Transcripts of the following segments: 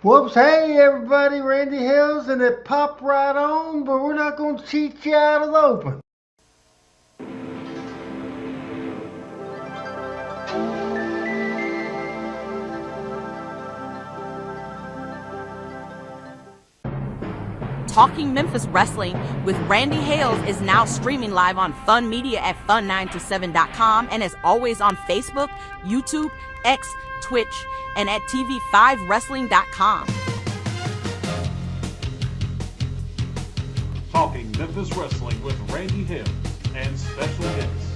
Whoops, hey everybody, Randy Hills, and it popped right on, but we're not going to cheat you out of the open. Talking Memphis Wrestling with Randy Hales is now streaming live on Fun Media at fun927.com and is always on Facebook, YouTube, X, Twitch, and at tv5wrestling.com. Talking Memphis Wrestling with Randy Hales and special guests.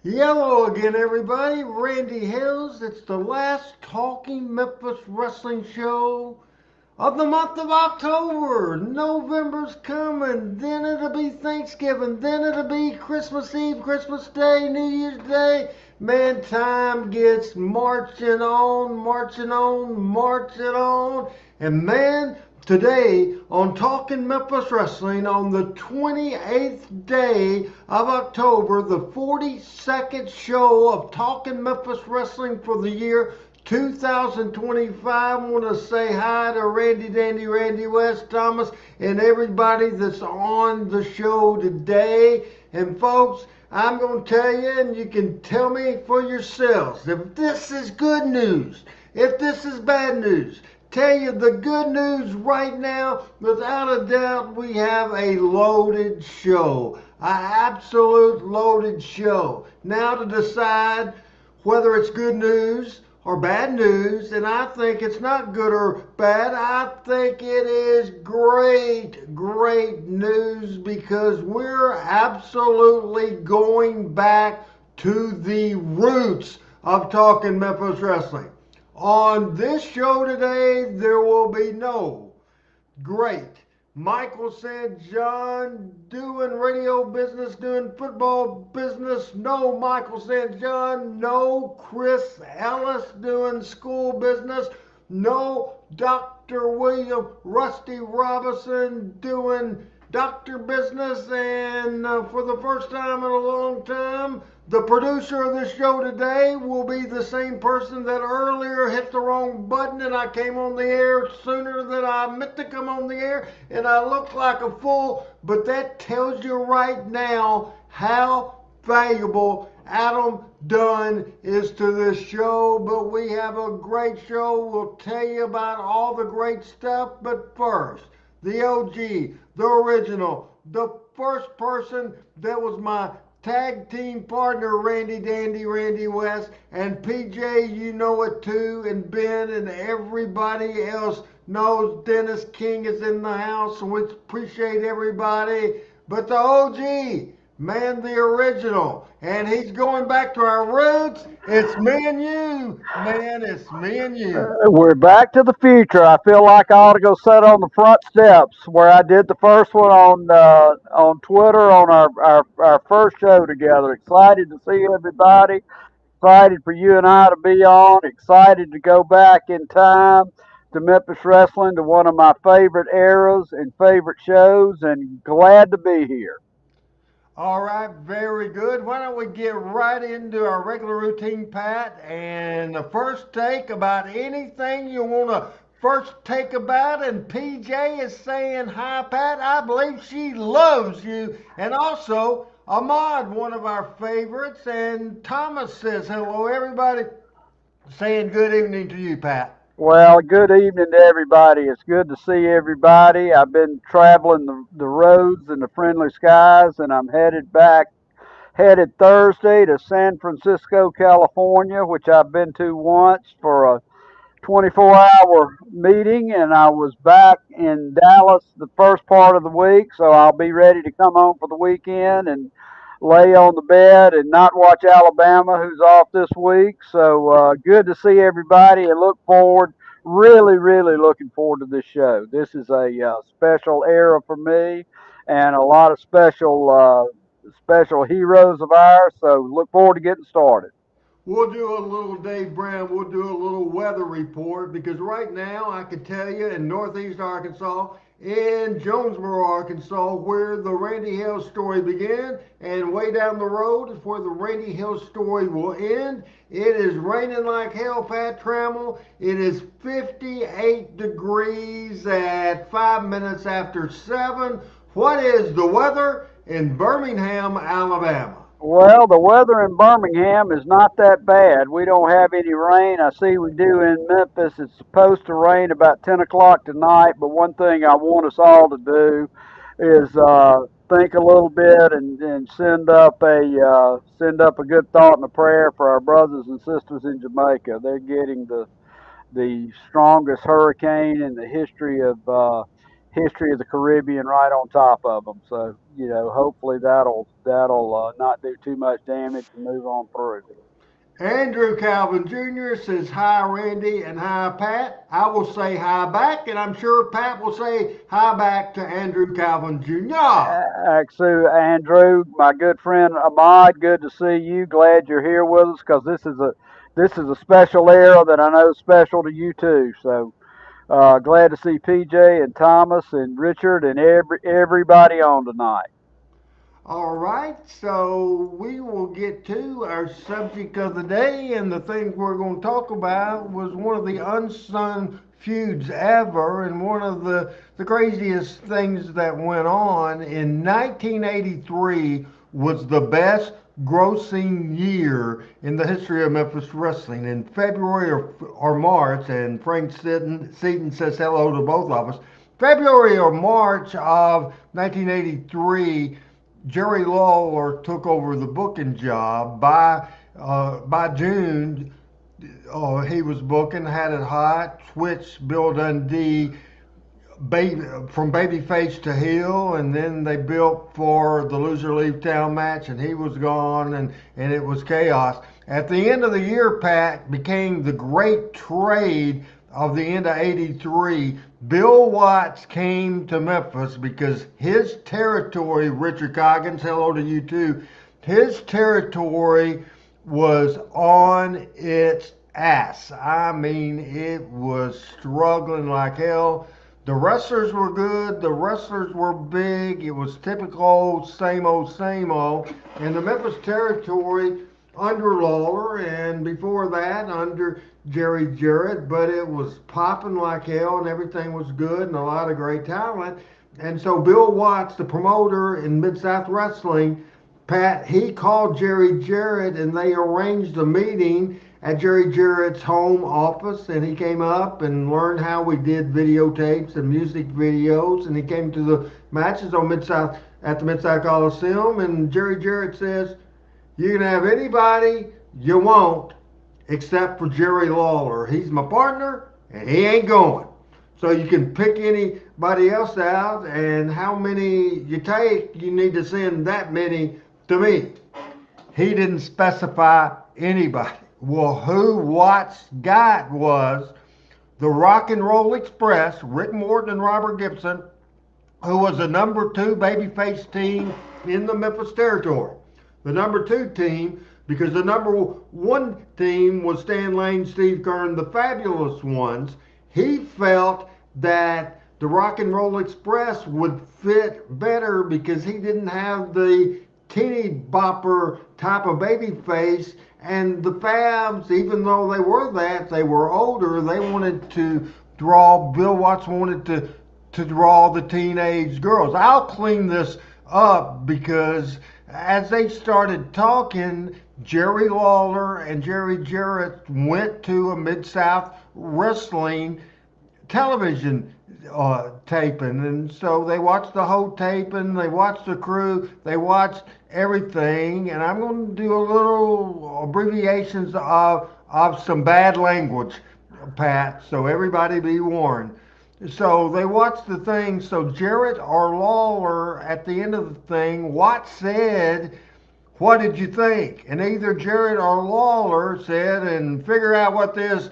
Hello again, everybody. Randy Hills. It's the last Talking Memphis Wrestling show of the month of October. November's coming. Then it'll be Thanksgiving. Then it'll be Christmas Eve, Christmas Day, New Year's Day. Man, time gets marching on, marching on, marching on. And man, today on Talking Memphis Wrestling on the 28th day of October, the 42nd show of Talking Memphis Wrestling for the year 2025. I want to say hi to Randy Dandy, Randy West, Thomas, and everybody that's on the show today. And folks, I'm going to tell you, and you can tell me for yourselves, if this is good news, if this is bad news. Tell you the good news right now, without a doubt, we have a loaded show. An absolute loaded show. Now to decide whether it's good news or bad news, and I think it's not good or bad. I think it is great, great news because we're absolutely going back to the roots of Talking Memphis Wrestling. On this show today, there will be no great Michael St. John doing radio business, doing football business. No Michael St. John. No Chris Ellis doing school business. No Dr. William Rusty Robinson doing doctor business. And for the first time in a long time, the producer of this show today will be the same person that earlier hit the wrong button and I came on the air sooner than I meant to come on the air and I looked like a fool, but that tells you right now how valuable Adam Dunn is to this show. But we have a great show. We'll tell you about all the great stuff, but first, the OG, the original, the first person that was my tag team partner, Randy Dandy, Randy West, and PJ, you know it too, and Ben and everybody else knows Dennis King is in the house, and we appreciate everybody. But the OG, man, the original, and he's going back to our roots. It's me and you, man, it's me and you. We're back to the future. I feel like I ought to go sit on the front steps where I did the first one on Twitter on our first show together. Excited to see everybody. Excited for you and I to be on. Excited to go back in time to Memphis Wrestling, to one of my favorite eras and favorite shows, and glad to be here. All right, very good. Why don't we get right into our regular routine, Pat? And the first take about anything you want to first take about. And PJ is saying, hi, Pat. I believe she loves you. And also, Ahmad, one of our favorites. And Thomas says, hello, everybody. Saying good evening to you, Pat. Well, good evening to everybody. It's good to see everybody. I've been traveling the roads and the friendly skies, and I'm headed Thursday to San Francisco, California, which I've been to once for a 24-hour meeting, and I was back in Dallas the first part of the week, so I'll be ready to come home for the weekend and lay on the bed and not watch Alabama, who's off this week. So good to see everybody and look forward. Really, really looking forward to this show. This is a special era for me, and a lot of special heroes of ours. So look forward to getting started. We'll do a little Dave Brown. We'll do a little weather report because right now I can tell you in Northeast Arkansas in Jonesboro, Arkansas, where the Randy Hale story began. And way down the road is where the Randy Hale story will end. It is raining like hell, Pat Trammell. It is 58 degrees at 5 minutes after 7. What is the weather in Birmingham, Alabama? Well, the weather in Birmingham is not that bad. We don't have any rain. I see we do in Memphis. It's supposed to rain about 10 o'clock tonight, but one thing I want us all to do is think a little bit and send up a good thought and a prayer for our brothers and sisters in Jamaica. They're getting the strongest hurricane in the history of the Caribbean right on top of them. So hopefully that'll not do too much damage and move on through. Andrew Calvin Jr. says, hi, Randy, and hi, Pat. I will say hi back, and I'm sure Pat will say hi back to Andrew Calvin Jr. So Andrew, my good friend Ahmad, good to see you. Glad you're here with us because this is a special era that I know is special to you too. So glad to see PJ and Thomas and Richard and everybody on tonight. All right, so we will get to our subject of the day, and the thing we're going to talk about was one of the unsung feuds ever, and one of the craziest things that went on in 1983 was the best grossing year in the history of Memphis wrestling. In February or March, and Frank Seaton says hello to both of us. February or March of 1983, Jerry Lawler took over the booking job. By June, he was booking, had it hot, switched Bill Dundee from babyface to heel, and then they built for the loser leave town match, and he was gone, and it was chaos. At the end of the year, Pat, became the great trade of the end of 83. Bill Watts came to Memphis because his territory, Richard Coggins, hello to you too, his territory was on its ass. I mean, it was struggling like hell. The wrestlers were good. The wrestlers were big. It was typical same old, same old. And the Memphis territory under Lawler, and before that under Jerry Jarrett, but it was popping like hell, and everything was good, and a lot of great talent. And so Bill Watts, the promoter in Mid-South Wrestling, Pat, he called Jerry Jarrett, and they arranged a meeting at Jerry Jarrett's home office, and he came up and learned how we did videotapes and music videos, and he came to the matches on Mid-South at the Mid-South Coliseum, and Jerry Jarrett says, you can have anybody you want except for Jerry Lawler. He's my partner, and he ain't going. So you can pick anybody else out, and how many you take, you need to send that many to me. He didn't specify anybody. Well, who Watts got was the Rock and Roll Express, Rick Morton and Robert Gibson, who was the number 2 babyface team in the Memphis territory. The number 2 team, because the number 1 team was Stan Lane, Steve Kern, the Fabulous Ones. He felt that the Rock and Roll Express would fit better because he didn't have the teeny bopper type of baby face, and the Fabs, even though they were that, they were older, they wanted to draw, Bill Watts wanted to draw the teenage girls. I'll clean this up because as they started talking, Jerry Lawler and Jerry Jarrett went to a Mid-South Wrestling television taping, and so they watched the whole taping, they watched the crew, they watched everything, and I'm going to do a little abbreviations of some bad language, Pat, so everybody be warned. So they watched the thing, so Jarrett or Lawler, at the end of the thing, Watts said, what did you think? And either Jarrett or Lawler said, and figure out what this,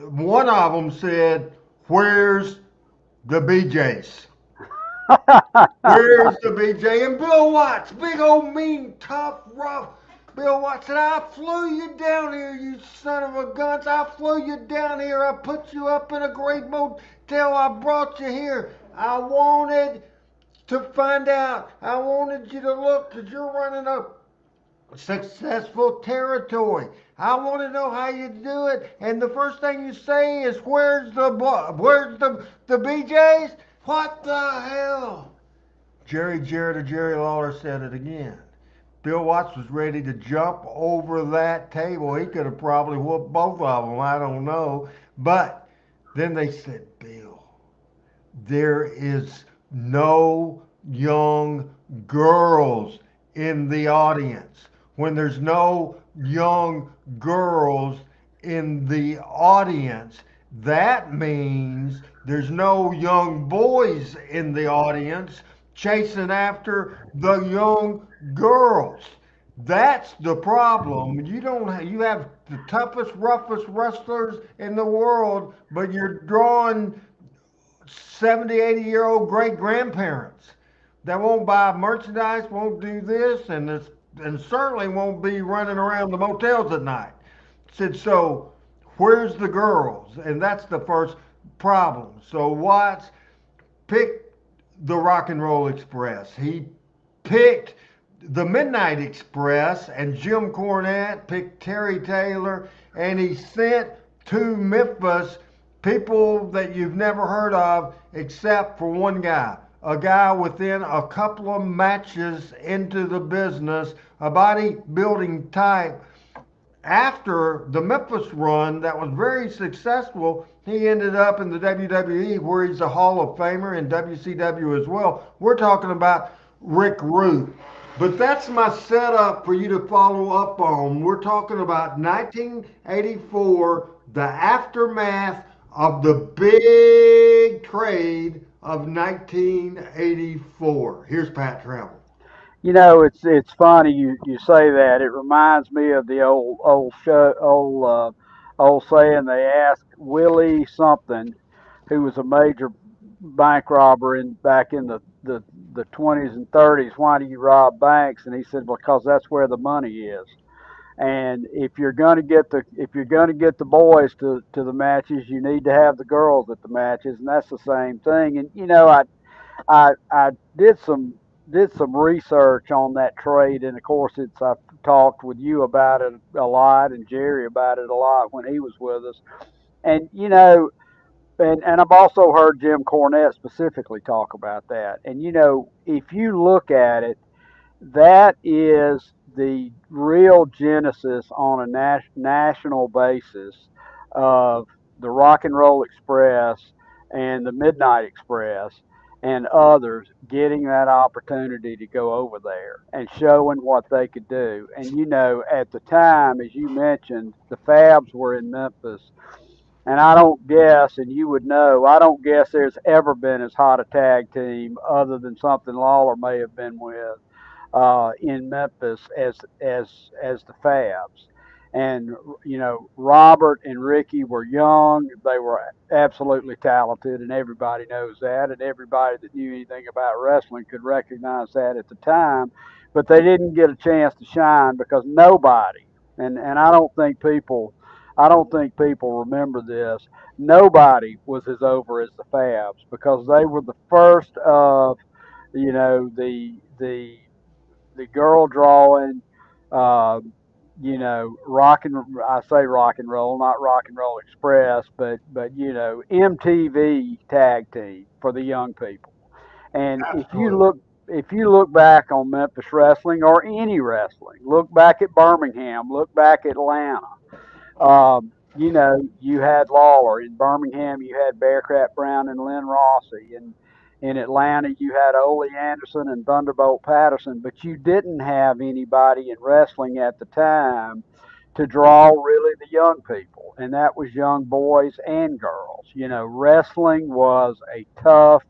one of them said, where's the BJs? Where's the BJ? And Bill Watts, big old mean, tough, rough Bill Watts said, I flew you down here, you son of a guns. I flew you down here. I put you up in a great motel. I brought you here. I wanted to find out. I wanted you to look because you're running a successful territory. I want to know how you do it. And the first thing you say is, where's the BJ's? What the hell? Jerry Jarrett or Jerry Lawler said it again. Bill Watts was ready to jump over that table. He could have probably whooped both of them. I don't know. But then they said, Bill, there is no young girls in the audience. When there's no young girls in the audience, that means there's no young boys in the audience chasing after the young girls. That's the problem. You have the toughest, roughest wrestlers in the world, but you're drawing 70, 80-year-old great grandparents that won't buy merchandise, won't do this, and certainly won't be running around the motels at night. Said, so where's the girls? And that's the first problem. So Watts picked the Rock and Roll Express. He picked the Midnight Express, and Jim Cornette picked Terry Taylor, and he sent to Memphis people that you've never heard of except for one guy. A guy within a couple of matches into the business, a bodybuilding type. After the Memphis run that was very successful, he ended up in the WWE where he's a Hall of Famer in WCW as well. We're talking about Rick Rude. But that's my setup for you to follow up on. We're talking about 1984, the aftermath of the big trade of 1984. Here's Pat Trammell. It's funny you say that. It reminds me of the old show, old saying. They asked Willie something, who was a major bank robber back in the 20s and 30s. Why do you rob banks? And he said, because that's where the money is. And if you're gonna get the boys to the matches, you need to have the girls at the matches, and that's the same thing. And I did some research on that trade, and of course, I've talked with you about it a lot, and Jerry about it a lot when he was with us. And and I've also heard Jim Cornette specifically talk about that. And if you look at it, that is the real genesis on a national basis of the Rock and Roll Express and the Midnight Express and others getting that opportunity to go over there and showing what they could do. And at the time, as you mentioned, the Fabs were in Memphis. And I don't guess, and you would know, I don't guess there's ever been as hot a tag team other than something Lawler may have been with in Memphis as the Fabs. And Robert and Ricky were young. They were absolutely talented, and everybody knows that. And everybody that knew anything about wrestling could recognize that at the time. But they didn't get a chance to shine because nobody, and I don't think people remember this. Nobody was as over as the Fabs because they were the first of you know the girl drawing, uh, I say rock and roll, not Rock and Roll Express, but MTV tag team for the young people. And Absolutely. if you look back on Memphis wrestling or any wrestling, look back at Birmingham, look back at Atlanta. You had Lawler in Birmingham. You had Bearcat Brown and Lynn Rossi, and in Atlanta you had Ole Anderson and Thunderbolt Patterson. But you didn't have anybody in wrestling at the time to draw really the young people, and that was young boys and girls. Wrestling was a tough,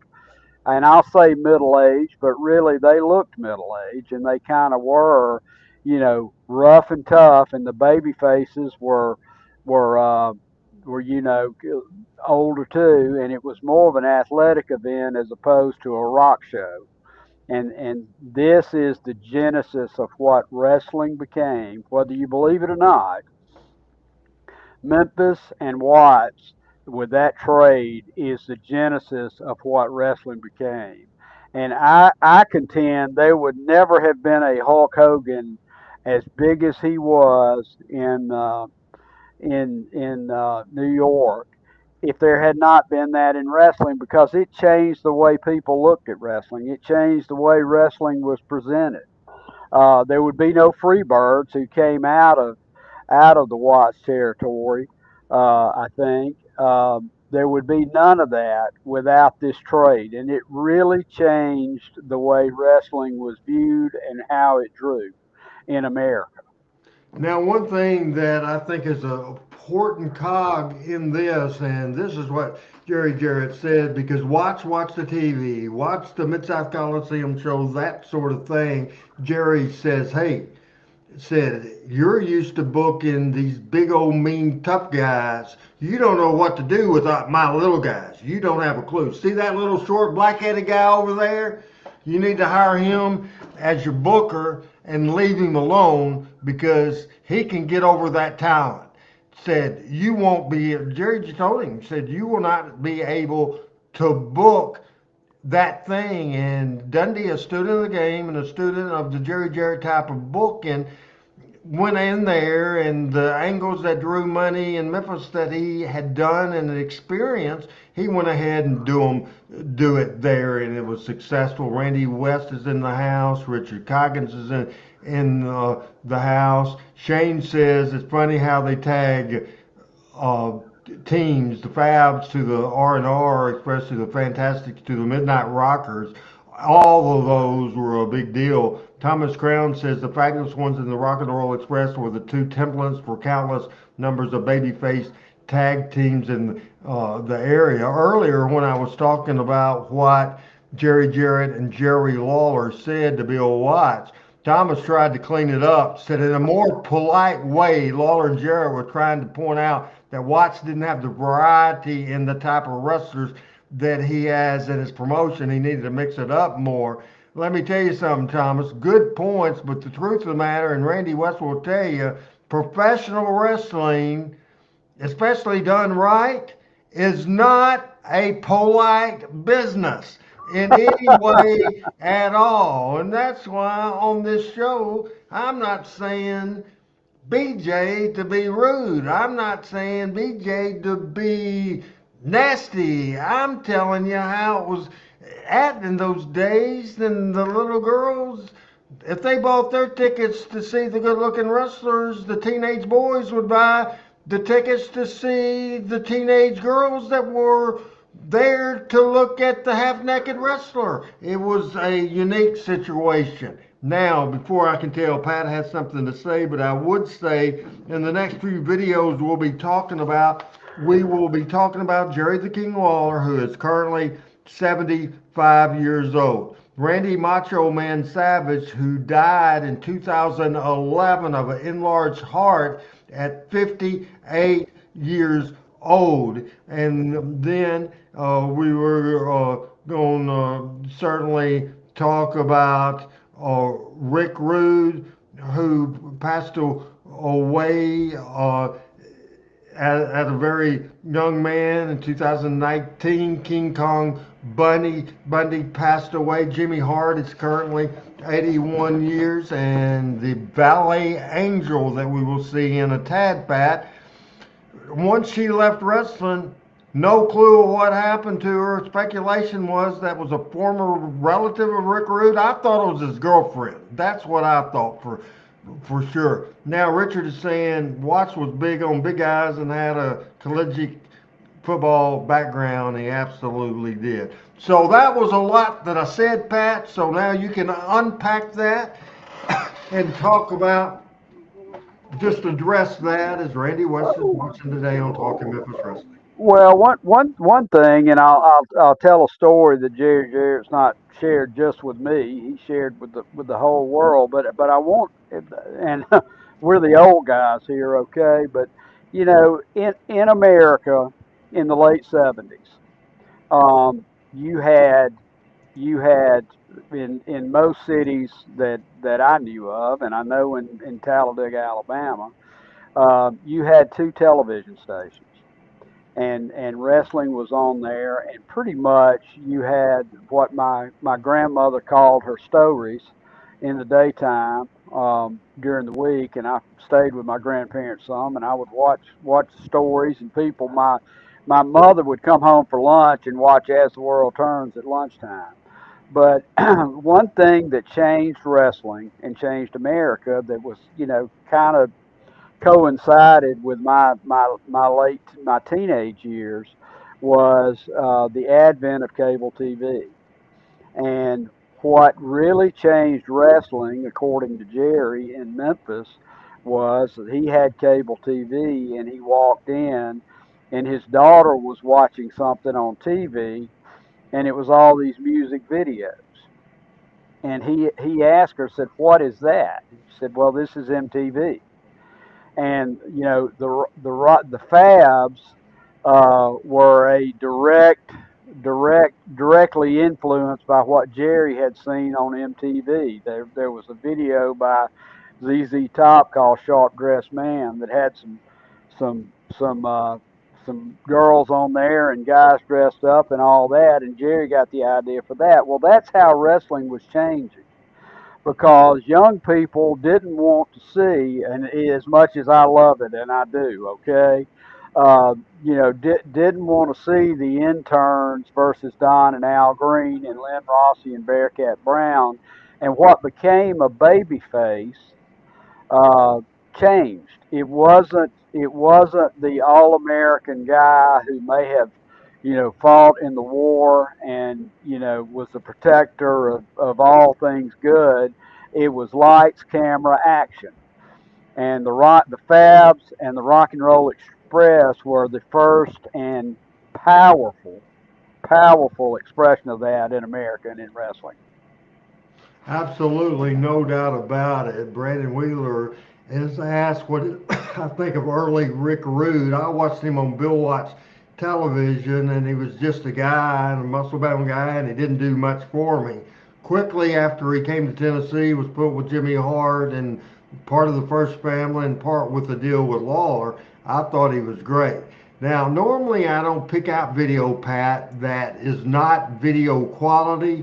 and I'll say middle age, but really they looked middle age, and they kind of were, rough and tough, and the baby faces were were older too, and it was more of an athletic event as opposed to a rock show. And this is the genesis of what wrestling became, whether you believe it or not. Memphis and Watts with that trade is the genesis of what wrestling became. And I contend there would never have been a Hulk Hogan as big as he was in New York if there had not been that in wrestling, because it changed the way people looked at wrestling. It changed the way wrestling was presented. There would be no Freebirds who came out of the Watts territory. I think there would be none of that without this trade, and it really changed the way wrestling was viewed and how it drew in America. Now, one thing that I think is an important cog in this, and this is what Jerry Jarrett said, because watch the TV, watch the Mid South Coliseum shows, that sort of thing. Jerry says, hey, said, you're used to booking these big old mean tough guys. You don't know what to do with my little guys. You don't have a clue. See that little short black-headed guy over there? You need to hire him as your booker and leave him alone because he can get over that talent. Said, you won't be, Jerry just told him, said, you will not be able to book that thing. And Dundee, a student of the game and a student of the Jerry Jarrett type of booking, went in there, and the angles that drew money in Memphis that he had done and experienced, he went ahead and do it there, and it was successful. Randy West is in the house. Richard Coggins is in the house. Shane says it's funny how they tag uh, teams, the Fabs to the R&R, especially the Fantastics to the Midnight Rockers. All of those were a big deal. Thomas Crown says the fabulous ones in the Rock and Roll Express were the two templates for countless numbers of babyface tag teams in the area. Earlier, when I was talking about what Jerry Jarrett and Jerry Lawler said to Bill Watts, Thomas tried to clean it up, said in a more polite way, Lawler and Jarrett were trying to point out that Watts didn't have the variety in the type of wrestlers that he has in his promotion. He needed to mix it up more. Let me tell you something, Thomas. Good points, but the truth of the matter, and Randy West will tell you, professional wrestling, especially done right, is not a polite business in any way at all. And that's why on this show, I'm not saying BJ to be rude. I'm not saying BJ to be nasty. I'm telling you how it was at in those days. And the little girls, if they bought their tickets to see the good looking wrestlers, the teenage boys would buy the tickets to see the teenage girls that were there to look at the half naked wrestler. It was a unique situation. Now, before I can tell, Pat has something to say, but I would say in the next few videos we will be talking about Jerry the King Lawler, who is currently 75 years old. Randy Macho Man Savage, who died in 2011 of an enlarged heart at 58 years old. And then we were going to certainly talk about Rick Rude, who passed away at a very young man in 2019. King Kong Bundy passed away. Jimmy Hart is currently 81 years, and the Ballet Angel that we will see in a tad, Pat, once she left wrestling, no clue of what happened to her. Speculation was that was a former relative of Rick Rude. I thought it was his girlfriend. That's what I thought for sure. Now Richard is saying Watts was big on big guys and had a collegiate football background. He absolutely did. So that was a lot that I said, Pat. So now you can unpack that and talk about, just address that as Randy West is watching today on Talking Memphis Wrestling. Well, one thing, and I'll tell a story that Jerry Jarrett's not shared just with me. He shared with the whole world. But I want, and we're the old guys here, okay? But in America in the late '70s, you had in most cities that I knew of, and I know in Talladega, Alabama, you had two television stations. and wrestling was on there, and pretty much you had what my grandmother called her stories in the daytime, during the week, and I stayed with my grandparents some, and I would watch the stories and people. My mother would come home for lunch and watch As the World Turns at lunchtime. But one thing that changed wrestling and changed America, that was, kind of coincided with my teenage years, was the advent of cable TV. And what really changed wrestling, according to Jerry in Memphis, was that he had cable TV, and he walked in and his daughter was watching something on TV, and it was all these music videos. And he asked her, said, "What is that?" And she said, "Well, this is MTV." And the Fabs were a directly influenced by what Jerry had seen on MTV. There was a video by ZZ Top called "Sharp Dressed Man" that had some some uh, some girls on there and guys dressed up and all that, and Jerry got the idea for that. Well, that's how wrestling was changing, because young people didn't want to see, and as much as I love it, and I do, okay, didn't want to see the interns versus Don and Al Green and Lynn Rossi and Bearcat Brown, and what became a baby face uh, changed. It wasn't the all American guy who may have, fought in the war and, was the protector of all things good. It was lights, camera, action. And the Fabs and the Rock and Roll Express were the first and powerful, powerful expression of that in America and in wrestling. Absolutely, no doubt about it. Brandon Wheeler is asked what I think of early Rick Rude. I watched him on Bill Watts television, and he was just a guy, and a muscle-bound guy, and he didn't do much for me. Quickly after he came to Tennessee, he was put with Jimmy Hart and part of the First Family and part with the deal with Lawler. I thought he was great. Now, normally I don't pick out video, Pat, that is not video quality,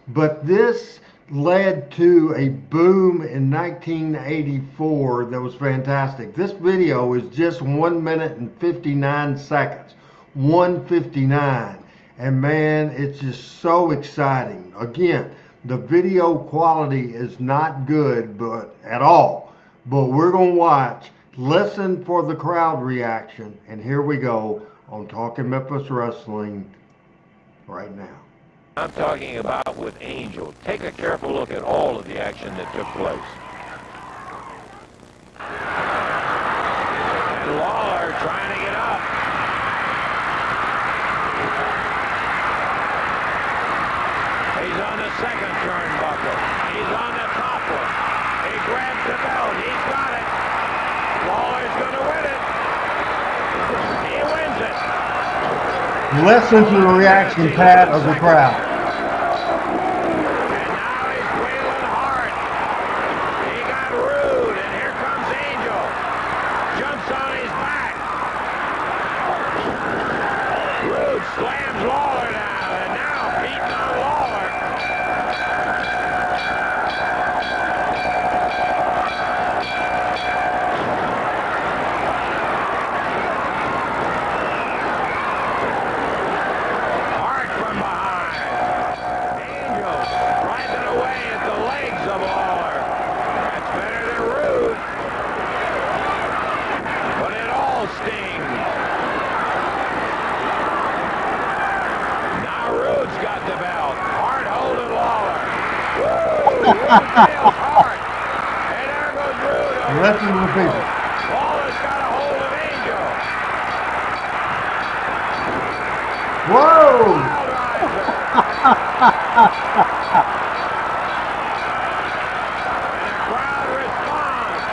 but this led to a boom in 1984 that was fantastic. This video is just 1 minute and 59 seconds. 159. And man, it's just so exciting. Again, the video quality is not good at all. But we're going to watch, listen for the crowd reaction, and here we go on Talking Memphis Wrestling right now. I'm talking about with Angel. Take a careful look at all of the action that took place. And Lawler trying to get up. He's on the second turnbuckle. He's on the top one. He grabs the belt. He's got it. Lawler's going to win it. He wins it. Listen to the reaction, Pat, of the crowd. And now he's wheeling hard. He got Rude, and here comes Angel. Jumps on his back. Rude slams Lawler down, and now beating on Lawler. Hard. And there goes Rude. Listen to the people. Lawler's got a hold of Angel. Whoa! And the crowd responds.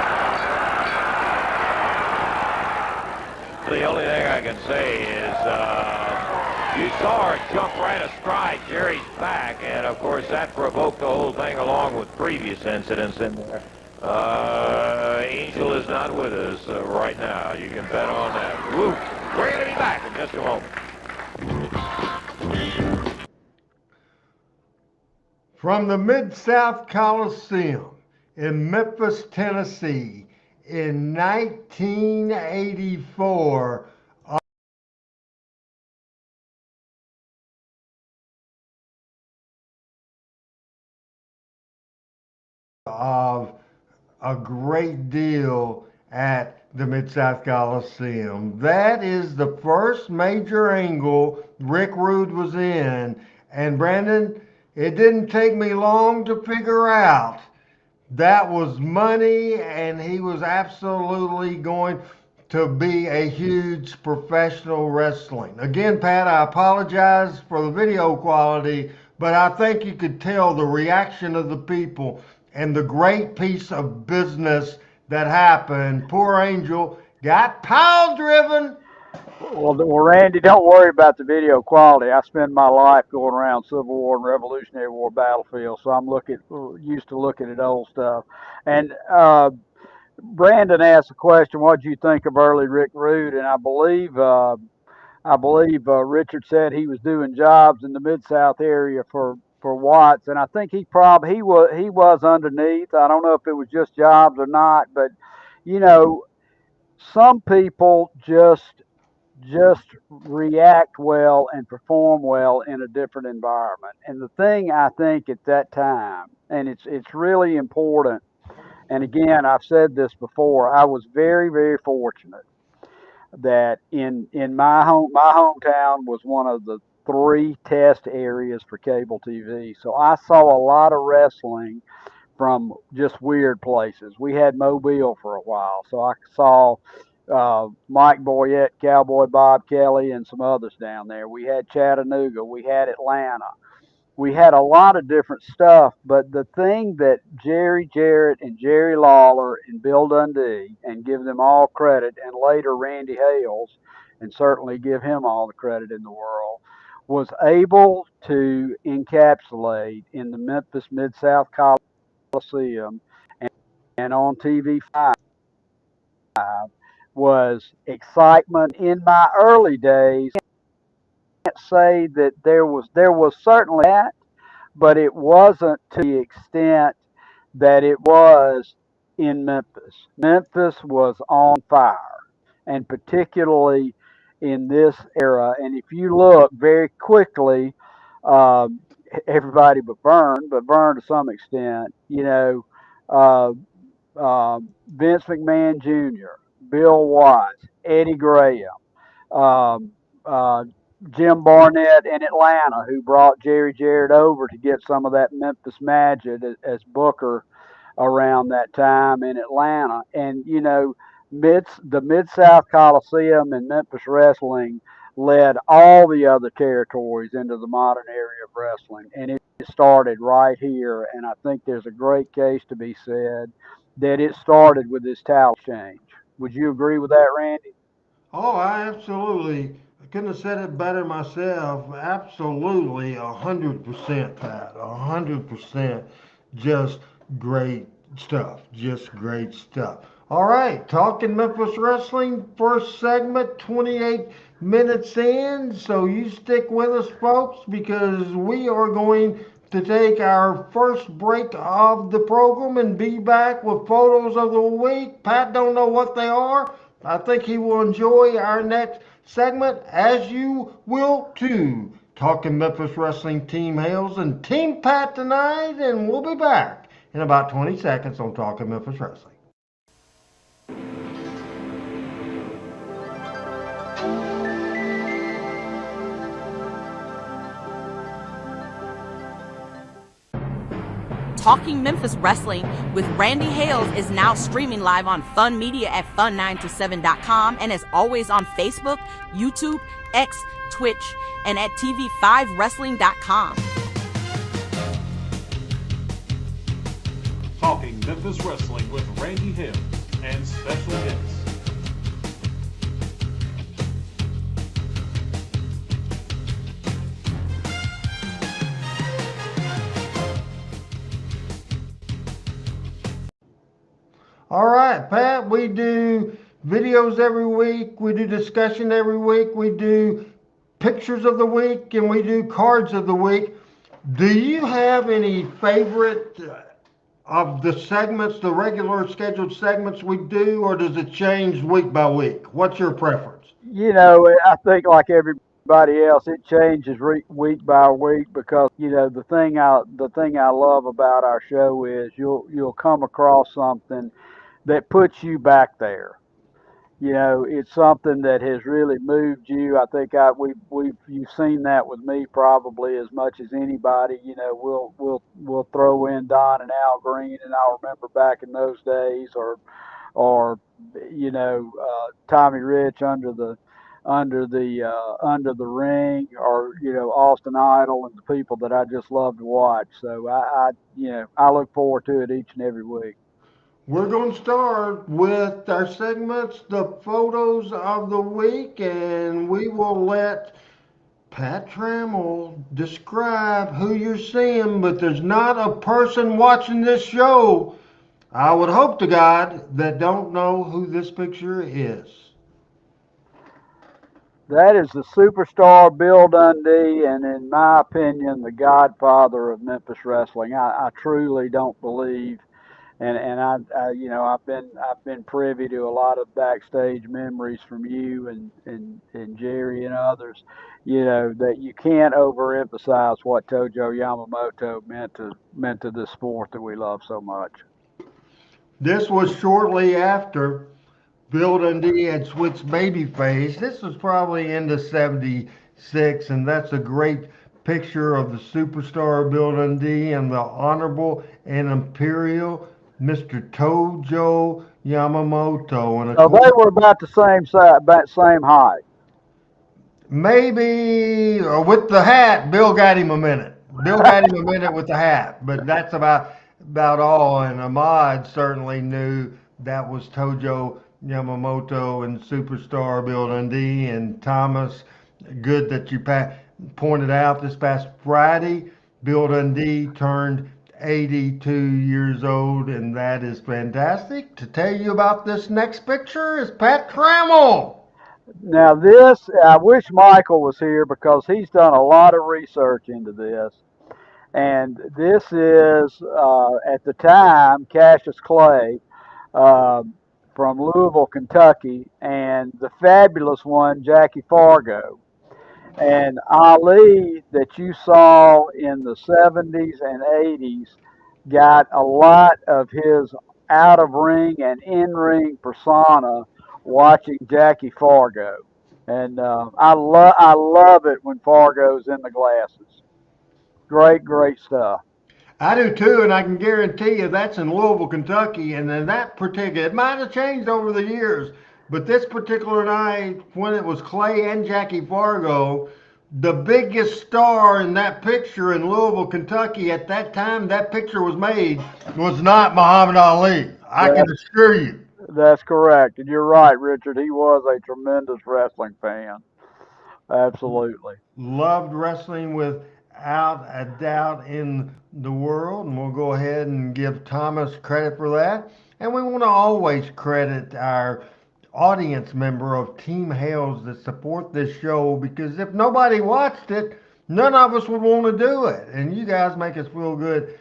The only thing I can say is you saw her jump right astride Jerry's back, and of course that provoked the whole thing along with previous incidents in there. Angel is not with us right now. You can bet on that. Woo! We're going to be back in just a moment. From the Mid-South Coliseum in Memphis, Tennessee in 1984, of a great deal at the Mid-South Coliseum. That is the first major angle Rick Rude was in. And Brandon, it didn't take me long to figure out that was money, and he was absolutely going to be a huge professional wrestling. Again, Pat, I apologize for the video quality, but I think you could tell the reaction of the people and the great piece of business that happened. Poor Angel got pile driven. Well, Randy, don't worry about the video quality. I spend my life going around Civil War and Revolutionary War battlefields, so I'm used to looking at old stuff. And Brandon asked a question, "What do you think of early Rick Rude?" And I believe Richard said he was doing jobs in the Mid-South area for Watts, and I think he was underneath. I don't know if it was just jobs or not, but you know, some people just react well and perform well in a different environment. And the thing I think at that time, and it's really important, and again, I've said this before, I was very, very fortunate that in my hometown was one of the three test areas for cable TV. So I saw a lot of wrestling from just weird places. We had Mobile for a while, so I saw Mike Boyette, Cowboy Bob Kelly, and some others down there. We had Chattanooga, we had Atlanta, we had a lot of different stuff. But the thing that Jerry Jarrett and Jerry Lawler and Bill Dundee, and give them all credit, and later Randy Hales, and certainly give him all the credit in the world, was able to encapsulate in the Memphis Mid-South Coliseum and on TV5 was excitement. In my early days, I can't say that there was certainly that, but it wasn't to the extent that it was in Memphis. Memphis was on fire, and particularly in this era. And if you look very quickly, um, everybody but Vern to some extent, uh, Vince McMahon Jr., Bill Watts, Eddie Graham, um, uh, Jim Barnett in Atlanta, who brought Jerry Jarrett over to get some of that Memphis magic as Booker around that time in Atlanta. And, the Mid South Coliseum and Memphis Wrestling led all the other territories into the modern area of wrestling. And it started right here. And I think there's a great case to be said that it started with this title change. Would you agree with that, Randy? Oh, I absolutely. I couldn't have said it better myself. Absolutely, 100%, Pat. 100%. Just great stuff. Just great stuff. All right, talking Memphis Wrestling, first segment, 28 minutes in. So you stick with us, folks, because we are going to take our first break of the program and be back with photos of the week. Pat don't know what they are. I think he will enjoy our next segment, as you will too. Talking Memphis Wrestling, Team Hales and Team Pat tonight, and we'll be back in about 20 seconds on Talking Memphis Wrestling. Talking Memphis Wrestling with Randy Hales is now streaming live on Fun Media at fun927.com and is always on Facebook, YouTube, X, Twitch, and at tv5wrestling.com. Talking Memphis Wrestling with Randy Hales and special guests. All right, Pat, we do videos every week. We do discussion every week. We do pictures of the week, and we do cards of the week. Do you have any favorite of the segments, the regular scheduled segments we do, or does it change week by week? What's your preference? I think like everybody else, it changes week by week because the thing I love about our show is you'll come across something that puts you back there. It's something that has really moved you. I think you've seen that with me probably as much as anybody. We'll throw in Don and Al Green, and I'll remember back in those days, or Tommy Rich under the ring, or Austin Idol, and the people that I just love to watch. So I look forward to it each and every week. We're going to start with our segments, the photos of the week, and we will let Pat Trammell describe who you're seeing, but there's not a person watching this show, I would hope to God, that don't know who this picture is. That is the superstar Bill Dundee, and in my opinion, the godfather of Memphis wrestling. I truly don't believe, and I've been privy to a lot of backstage memories from you and Jerry and others. That you can't overemphasize what Tojo Yamamoto meant to the sport that we love so much. This was shortly after Bill Dundee had switched babyface. This was probably into 76, and that's a great picture of the superstar Bill Dundee and the honorable and imperial Mr. Tojo Yamamoto. And of So course, they were about the same size, about same height. maybe with the hat, Bill got him a minute. Bill got him a minute with the hat, but that's about all. And Ahmad certainly knew that was Tojo Yamamoto and superstar Bill Dundee. And Thomas, good that you pointed out this past Friday, Bill Dundee turned 82 years old, and that is fantastic. To tell you about this next picture is Pat Trammell. Now this, I wish Michael was here because he's done a lot of research into this. And this is, at the time, Cassius Clay, uh, from Louisville, Kentucky, and the fabulous one, Jackie Fargo. And Ali, that you saw in the 70s and 80s, got a lot of his out of ring and in ring persona watching Jackie Fargo. And I love it when Fargo's in the glasses. Great, great stuff. I do too, and I can guarantee you that's in Louisville, Kentucky. And then that particular, it might have changed over the years, but this particular night, when it was Clay and Jackie Fargo, the biggest star in that picture in Louisville, Kentucky, at that time that picture was made, was not Muhammad Ali. I can That's assure you. that's correct. And you're right, Richard. He was a tremendous wrestling fan. Absolutely. Loved wrestling without a doubt in the world, and we'll go ahead and give Thomas credit for that. And we want to always credit our audience member of Team Hales that support this show, because if nobody watched it, none of us would want to do it. And you guys make us feel good,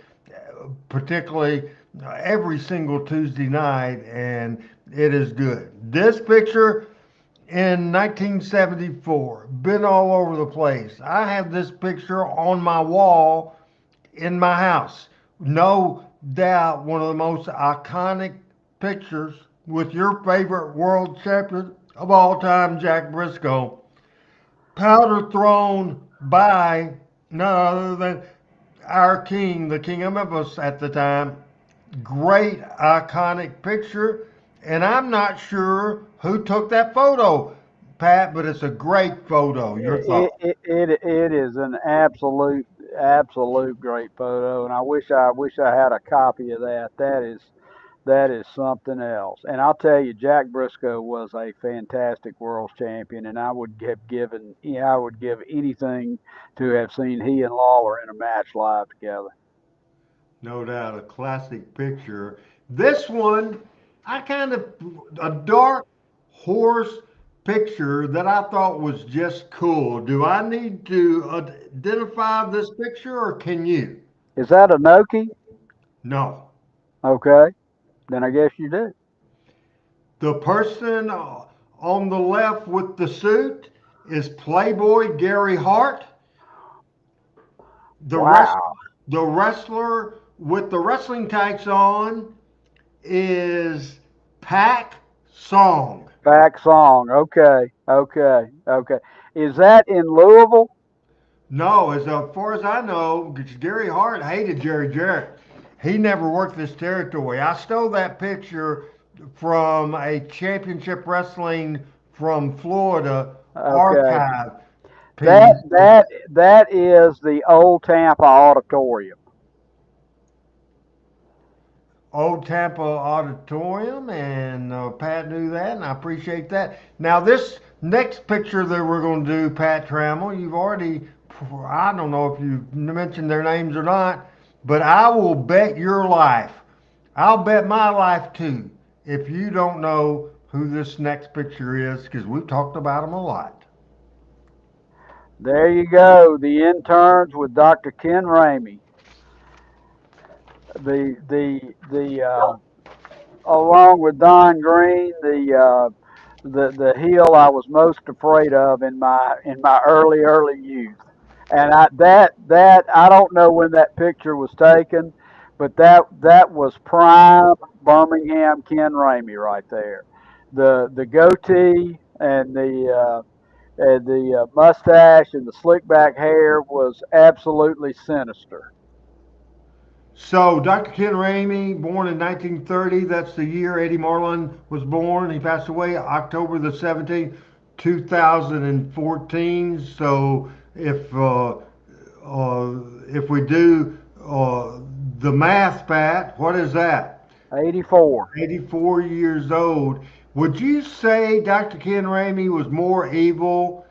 particularly every single Tuesday night, and it is good. This picture in 1974, been all over the place. I have this picture on my wall in my house. No doubt one of the most iconic pictures with your favorite world champion of all time, Jack Briscoe. Powder thrown by none other than our king, the king of Memphis at the time. Great iconic picture. And I'm not sure who took that photo, Pat, but it's a great photo. Your It, thoughts? it is an absolute great photo, and I wish I had a copy of that. That is something else. And I'll tell you, Jack Briscoe was a fantastic world champion, and I would give anything to have seen he and Lawler in a match live together. No doubt, a classic picture. This one, I kind of a dark horse picture that I thought was just cool. Do I need to identify this picture or can you? Is that a Noki? No. Okay, then I guess you do. The person on the left with the suit is Playboy Gary Hart. The rest, Wow. the wrestler with the wrestling tights on is Pack Song. Back song. Okay, okay, okay. Is that in Louisville? No, as far as I know, Gary Hart hated Jerry Jarrett. He never worked this territory. I stole that picture from a championship wrestling from Florida Okay. archive That piece. that that is the old Tampa Auditorium. Old Tampa Auditorium, and Pat knew that, and I appreciate that. Now, this next picture that we're going to do, Pat Trammell, you've already, I don't know if you mentioned their names or not, but I will bet your life, I'll bet my life too, if you don't know who this next picture is, because we've talked about them a lot. There you go. The interns with Dr. Ken Ramey. The along with Don Green, the heel I was most afraid of in my early youth. And that I don't know when that picture was taken, but that was prime Birmingham Ken Ramey right there. The goatee and the mustache and the slick back hair was absolutely sinister. So, Dr. Ken Ramey, born in 1930, that's the year Eddie Marlin was born. He passed away October the 17th, 2014. So, if we do the math, Pat, what is that? 84. 84 years old. Would you say Dr. Ken Ramey was more evil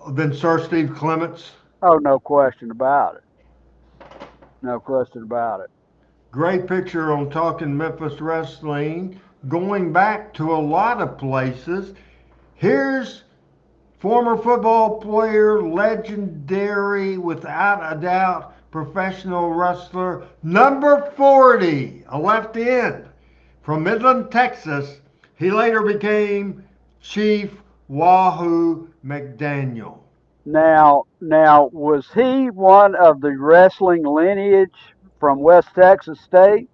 than Sir Steve Clements? Oh, no question about it. No question about it. Great picture on Talking Memphis Wrestling. Going back to a lot of places. Here's former football player, legendary, without a doubt, professional wrestler, number 40, a left end from Midland, Texas. He later became Chief Wahoo McDaniel. Now, was he one of the wrestling lineage from West Texas State?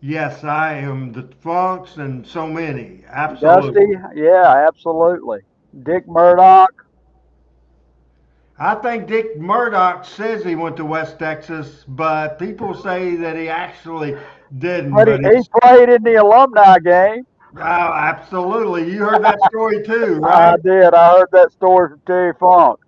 Yes, I am the Funks and so many. Dusty? Absolutely. Yeah, absolutely. Dick Murdoch? I think Dick Murdoch says he went to West Texas, but people say that he actually didn't. But But he it's played in the alumni game. absolutely. You heard that story too, I right? did. I heard that story from Terry Funk.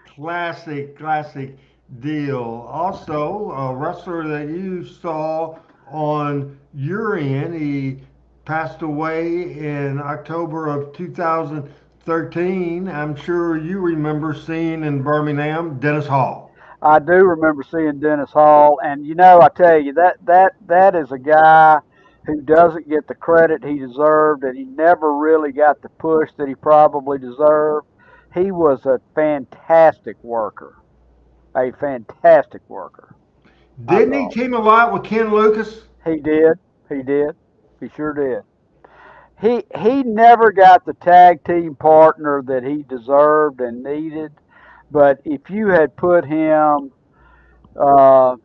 Classic, classic deal. Also, a wrestler that you saw on your end, he passed away in October of 2013. I'm sure you remember seeing in Birmingham, Dennis Hall. I do remember seeing Dennis Hall, and I tell you that is a guy who doesn't get the credit he deserved, and he never really got the push that he probably deserved. He was a fantastic worker, a fantastic worker. I Didn't he thought team a lot with Ken Lucas? he did, he did, he sure did. He never got the tag team partner that he deserved and needed, but if you had put him, uh,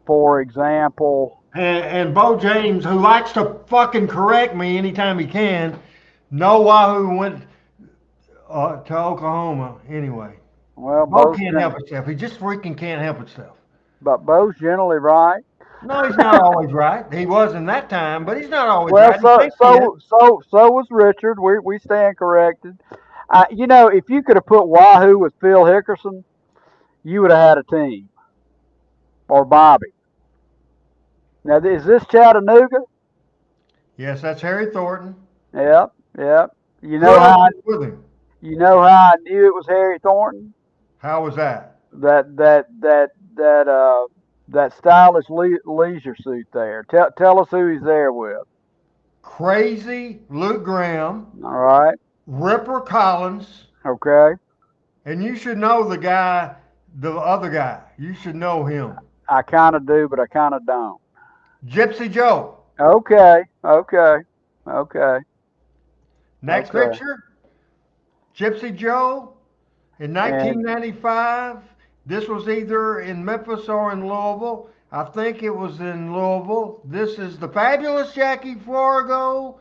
for example, And Bo James, who likes to fucking correct me anytime he can, no Wahoo went to Oklahoma anyway. well, Bo can't help himself. He just freaking can't help himself. but Bo's generally right. No, he's not always right. He was in that time, but he's not always Well, right. He thinks he is. so was Richard. We stand corrected. If you could have put Wahoo with Phil Hickerson, you would have had a team or Bobby. Now, is this Chattanooga? Yes, that's Harry Thornton. Yep, yep. You Who know else how I, is with him? you know how I knew it was Harry Thornton? How was that? That stylish leisure suit there. Tell us who he's there with. Crazy Luke Graham, All right. Ripper Collins, Okay. and you should know the guy, the other guy. You should know him. I kind of do, but I kind of don't. Gypsy Joe. Okay. Okay. Okay. Next Okay. picture, Gypsy Joe in And 1995. This was either in Memphis or in Louisville. I think it was in Louisville. This is the fabulous Jackie Fargo,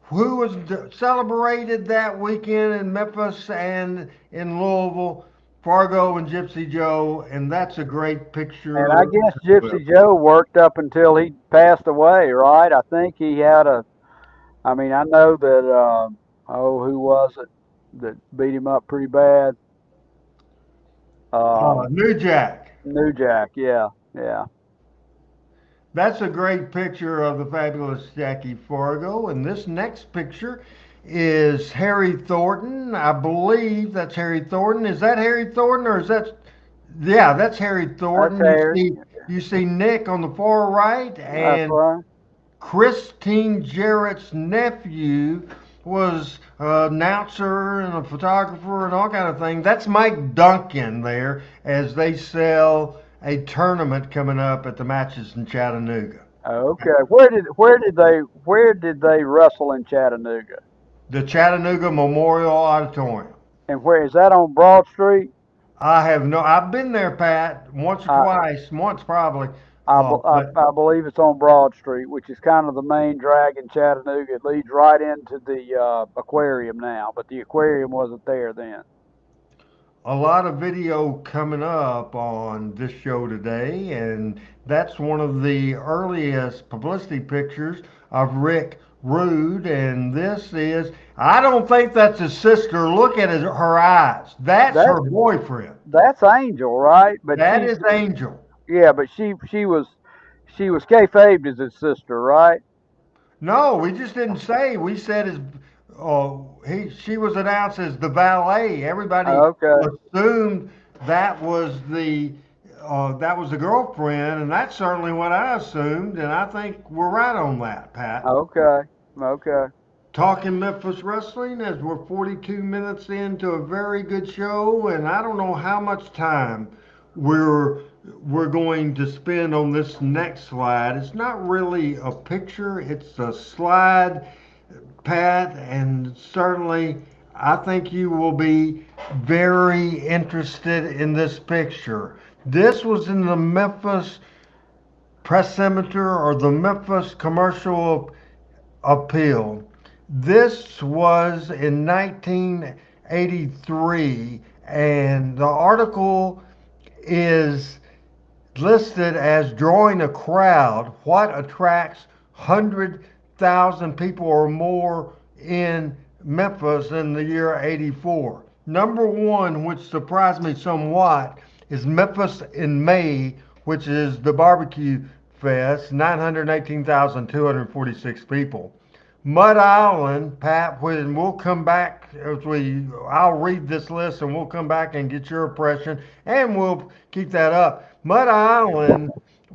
who was celebrated that weekend in Memphis and in Louisville. Fargo and Gypsy Joe, and that's a great picture I guess as well. Gypsy Joe worked up until he passed away, right? I think he had a. I mean, I know that. Who was it that beat him up pretty bad? New Jack. New Jack. Yeah. Yeah. That's a great picture of the fabulous Jackie Fargo. And this next picture is Harry Thornton. I believe that's Harry Thornton. Is that Harry Thornton or is that? Yeah, that's Harry That's Thornton. Harry. You see Nick on the far right, That's and right. Christine Jarrett's nephew was an announcer and a photographer and all kind of things. That's Mike Duncan there as they sell a tournament coming up at the matches in Chattanooga. Okay. Where did they wrestle in Chattanooga? The Chattanooga Memorial Auditorium. And where is that on Broad Street? I've been there, Pat, once or I twice, once probably. But I believe it's on Broad Street, which is kind of the main drag in Chattanooga. It leads right into the aquarium now, but the aquarium wasn't there then. a lot of video coming up on this show today, and that's one of the earliest publicity pictures of Rick Rude. And this is, I don't think that's his sister. Look at her eyes. That's That her boyfriend. that's Angel, right? But That is Angel. yeah, but she was kayfabed as his sister, right? No, we just didn't say. We said his. She was announced as the valet. Everybody Okay, assumed that was the girlfriend, and that's certainly what I assumed. And I think we're right on that, Pat. okay, okay. Talking Memphis Wrestling as we're 42 minutes into a very good show, and I don't know how much time we're we're going to spend on this next slide. It's not really a picture, it's a slide, Pat, and certainly I think you will be very interested in this picture. This was in the Memphis Press Center or the Memphis Commercial Appeal. This was in 1983, and the article is listed as drawing a crowd. What attracts 100,000 people or more in Memphis in the year 84? Number one, which surprised me somewhat, is Memphis in May, which is the barbecue fest, 918,246 people. Mud Island, Pat, when we'll come back I'll read this list and we'll come back and get your impression and we'll keep that up. Mud Island,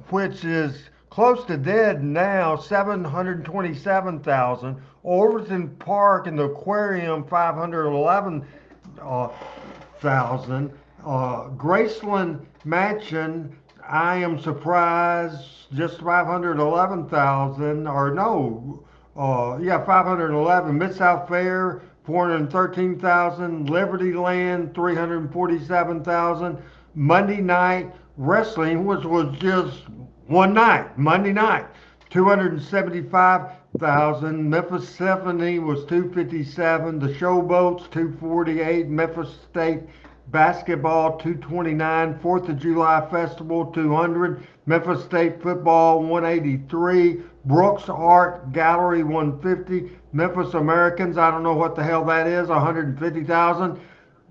which is close to dead now, 727,000. Overton Park and the aquarium, 511,000. Graceland Mansion, I am surprised, just 511,000, or no, 511. Mid-South Fair, 413,000. Liberty Land, 347,000. Monday Night Wrestling, which was just one night, Monday night, 275,000. Memphis Symphony was 257. The Showboats, 248. Memphis State Basketball, 229. 4th of July Festival, 200. Memphis State Football, 183. Brooks Art Gallery, 150. Memphis Americans, I don't know what the hell that is, 150,000.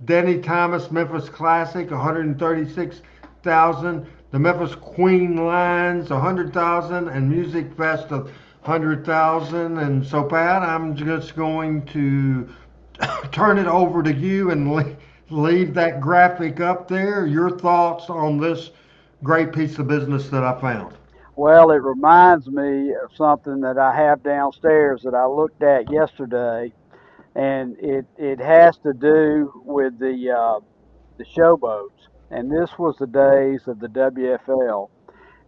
Denny Thomas Memphis Classic, 136,000. The Memphis Queen Lines, 100,000. And Music Fest of 100,000. And so, Pat, I'm just going to turn it over to you and leave that graphic up there. Your thoughts on this great piece of business that I found. Well, it reminds me of something that I have downstairs that I looked at yesterday, and it has to do with the showboats. And this was the days of the WFL.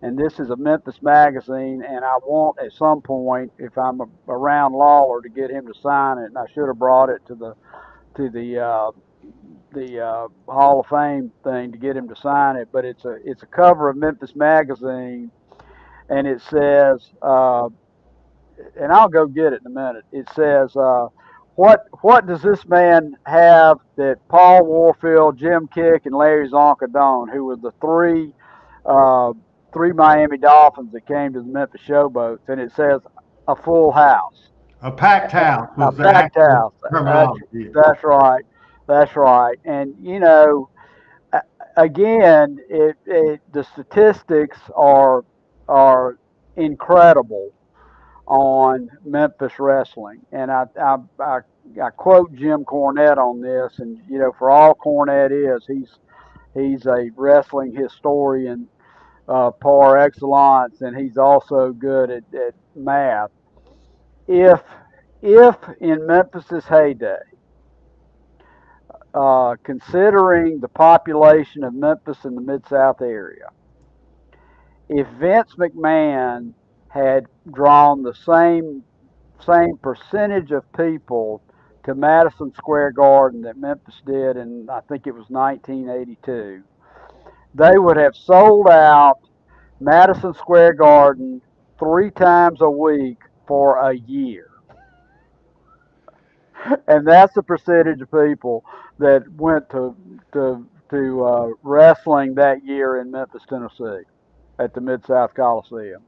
And this is a Memphis magazine, and I want at some point, if I'm around Lawler, to get him to sign it. And I should have brought it to the Hall of Fame thing to get him to sign it. But it's a cover of Memphis magazine, and it says, and I'll go get it in a minute. It says, what does this man have that Paul Warfield, Jim Kick, and Larry Zonkadone, who were the uh, three Miami Dolphins that came to the Memphis Showboats, and it says a full house. A packed house A was the packed actual house. terminology. That's right. That's right. And again, the statistics are incredible on Memphis wrestling, and I quote Jim Cornette on this, and for all Cornette is, he's a wrestling historian par excellence, and he's also good at math. If in Memphis's heyday, considering the population of Memphis and the Mid-South area, if Vince McMahon had drawn the same percentage of people to Madison Square Garden that Memphis did in, I think it was 1982, they would have sold out Madison Square Garden 3 times a week for a year. And that's the percentage of people that went to wrestling that year in Memphis, Tennessee, at the Mid-South Coliseum.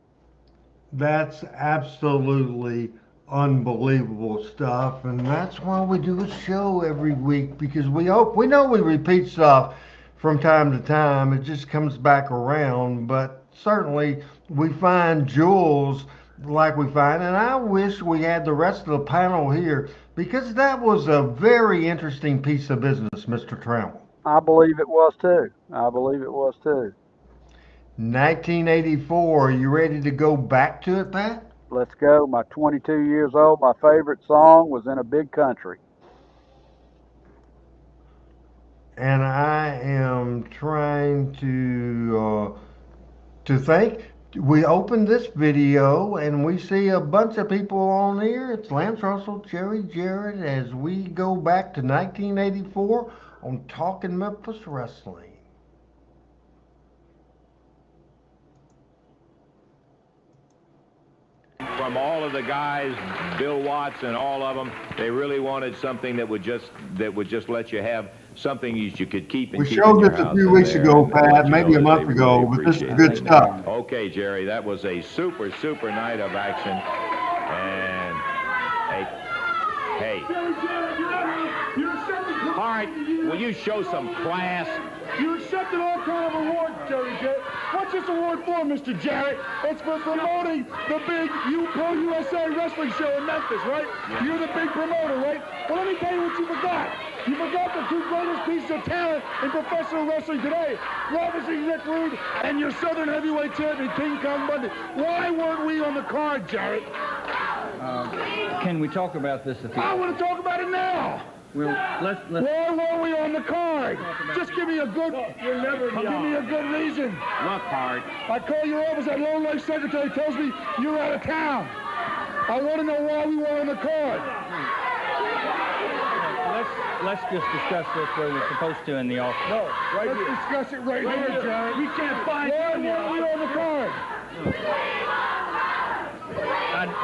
That's absolutely unbelievable stuff, and that's why we do a show every week, because we know we repeat stuff from time to time. It just comes back around, but certainly we find jewels like we find, and I wish we had the rest of the panel here, because that was a very interesting piece of business, Mr. Trammell. I believe it was too. 1984. Are you ready to go back to it, Pat? Let's go. My 22 years old, my favorite song was In a Big Country. And I am trying to think. We opened this video and we see a bunch of people on here. It's Lance Russell, Jerry Jarrett, as we go back to 1984 on Talking Memphis Wrestling. From all of the guys, Bill Watts and all of them, they really wanted something that would just let you have something you could keep. We showed this a few weeks ago, Pat, maybe a month ago, but this is good stuff. Okay, Jerry, that was a super night of action. And hey, all right, will you show some class? You accepted all kind of awards, Jerry Jarrett. What's this award for, Mr. Jarrett? It's for promoting the big Pro USA wrestling show in Memphis, right? Yeah. You're the big promoter, right? Well, let me tell you what you forgot. You forgot the 2 greatest pieces of talent in professional wrestling today, Ravishing Rick Rude and your Southern Heavyweight Champion, King Kong Bundy. Why weren't we on the card, Jarrett? Can we talk about this? I want to talk about it now. Well, let's. Why were we on the card? Just give me a good. You'll never give me a good reason. Look, Hart. I call your office. That low life secretary tells me you're out of town. I want to know why we were on the card. Let's just discuss this where we're supposed to in the office. No, right Let's here. Discuss it right here, Jared. We can't find. Why were we on the card?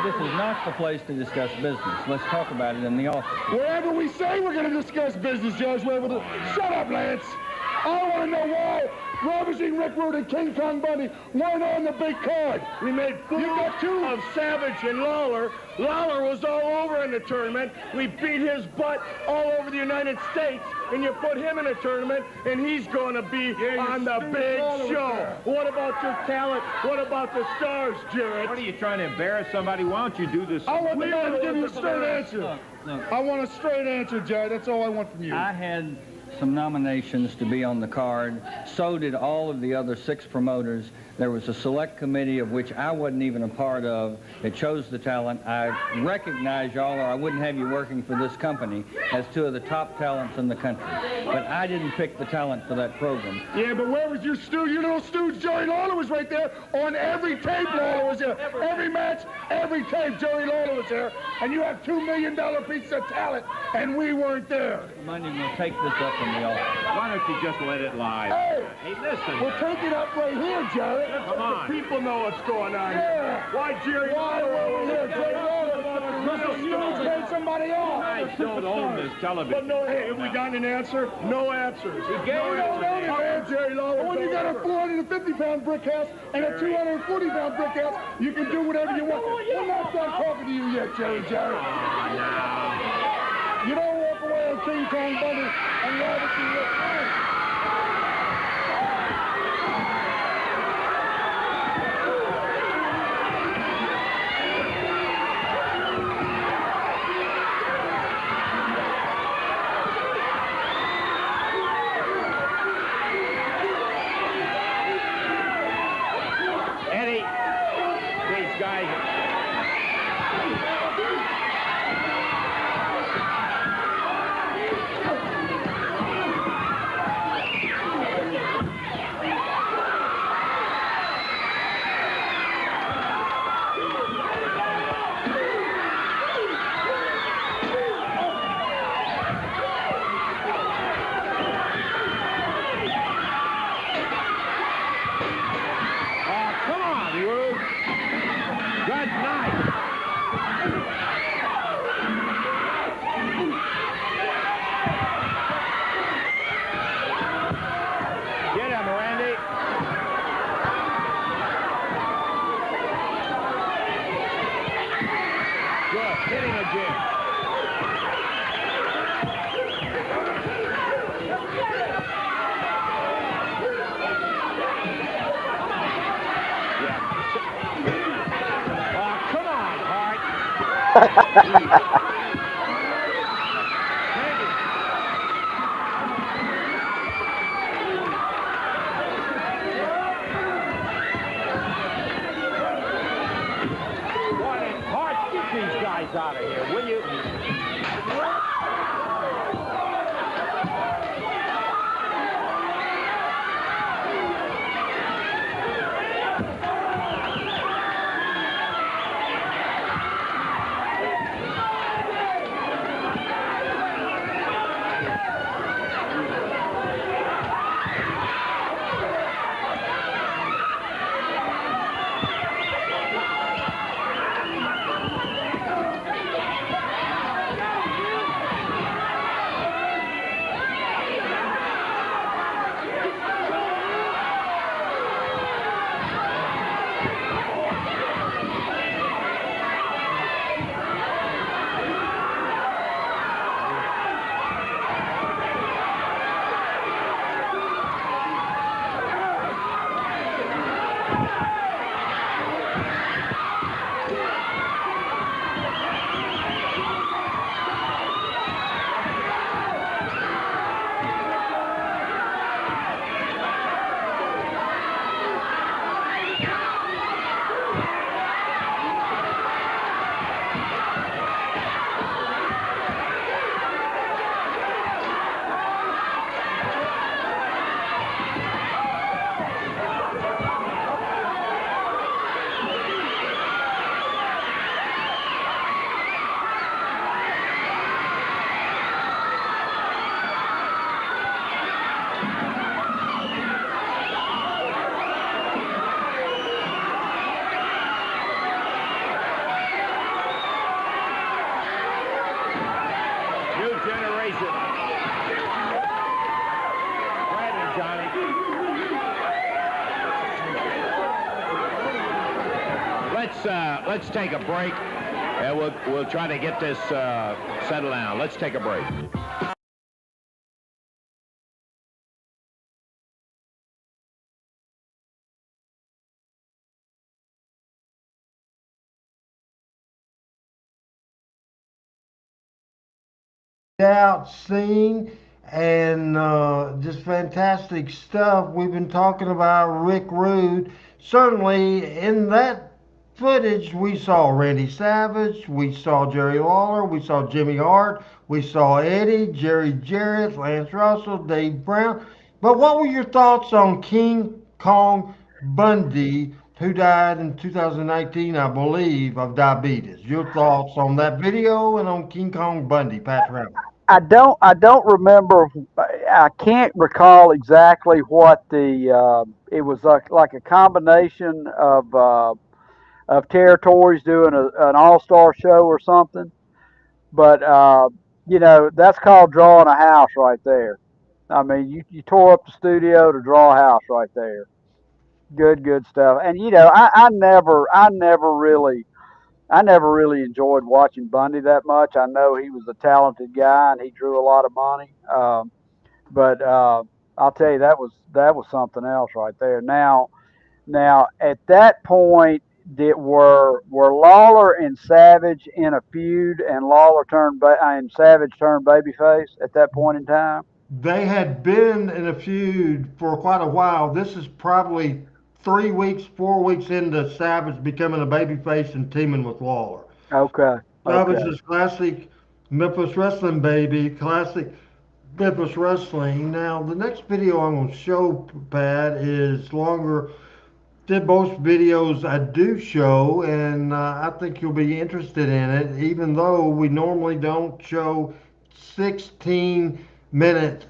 This is not the place to discuss business. Let's talk about it in the office. Wherever we say we're going to discuss business, Judge, shut up, Lance. I want to know why Ravishing Rick Rude and King Kong Bundy weren't on the big card. We made fools of Savage and Lawler. Lawler was all over in the tournament. We beat his butt all over the United States, and you put him in a tournament, and he's going to be on the big show. What about your talent? What about the stars, Jarrett? What are you trying to embarrass somebody? Why don't you do this? I want the man to give you a straight answer. Look. I want a straight answer, Jared. That's all I want from you. I had some nominations to be on the card. So did all of the other 6 promoters. There was a select committee of which I wasn't even a part of that chose the talent. I recognize y'all, or I wouldn't have you working for this company, as 2 of the top talents in the country. But I didn't pick the talent for that program. Yeah, but where was your stooge? Your little stooge, Jerry Lawler, was right there on every tape. Lawler was there. Every match, every tape, Jerry Lawler was there. And you have $2 million pieces of talent, and we weren't there. Monday, we'll take this up in the office. Why don't you just let it lie? Hey, Listen. we'll take it up right here, Jerry. Come on. The people know what's going on. Yeah. Why Jerry Lawler over here? Jerry Lawler. You paid somebody off. I don't own this television. But no, hey, have we gotten an answer? No answers. gave no answer. Jerry Lawler. When you got a 450-pound brick house and a 240-pound brick house, you can do whatever you want. We're not done talking to you yet, Jerry. You don't walk away on King Kong Bunny and Robinson Rick. Eddie, these guys. Out of here, will you? Let's take a break, and we'll try to get this settled down. Let's take a break. Out scene, and just fantastic stuff. We've been talking about Rick Rude. Certainly, in that footage, we saw Randy Savage, we saw Jerry Lawler, we saw Jimmy Hart, we saw Eddie, Jerry Jarrett, Lance Russell, Dave Brown. But what were your thoughts on King Kong Bundy, who died in 2019, I believe, of diabetes? Your thoughts on that video and on King Kong Bundy, Pat Brown? I don't remember. I can't recall exactly what the. It was like a combination of territories doing an all-star show or something. But that's called drawing a house right there. I mean, you tore up the studio to draw a house right there. Good stuff. And I never really enjoyed watching Bundy that much. I know he was a talented guy and he drew a lot of money. But I'll tell you, that was something else right there. Now at that point, were Lawler and Savage in a feud, and and Savage turned babyface at that point in time? They had been in a feud for quite a while. This is probably 3 weeks, 4 weeks into Savage becoming a babyface and teaming with Lawler. Okay, Savage okay. is classic Memphis wrestling, baby. Classic Memphis wrestling. Now, the next video I'm going to show, Pat, is longer than most videos I do show, and I think you'll be interested in it, even though we normally don't show 16-minute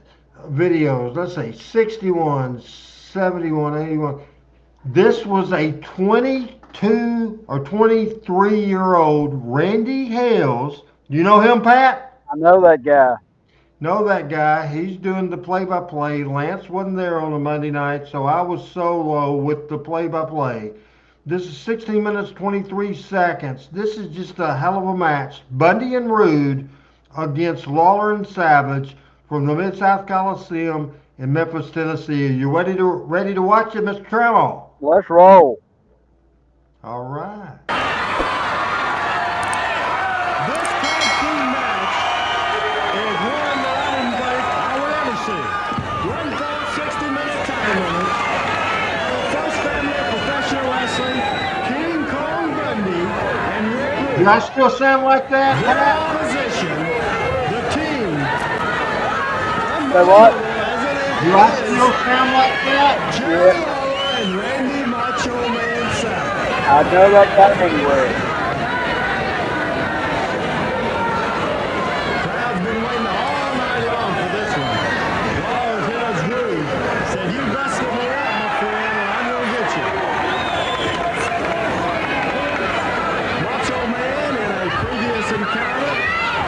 videos. Let's say 61, 71, 81. This was a 22 or 23-year-old Randy Hales. You know him, Pat? I know that guy. Know that guy. He's doing the play-by-play. Lance wasn't there on a Monday night, so I was solo with the play-by-play. This is 16 minutes, 23 seconds. This is just a hell of a match. Bundy and Rude against Lawler and Savage from the Mid-South Coliseum in Memphis, Tennessee. Are you ready to watch it, Mr. Trammell? Let's roll. All right. This tag team match is one that I didn't think I would ever see. One full 60-minute time limit. The first family of professional wrestling, King Kong Bundy and Rick Rude. Do I still sound like that, Their Pat? opposition, the team. Say what? Do I still sound like that? Jerry Lawler and Randy Macho Man Savage. I know that guy anywhere. Crowd's been waiting all night long for this one. Lawler tells Rude, said, "You busted me out, my friend, and I'm gonna get you." Macho Man, in a previous encounter,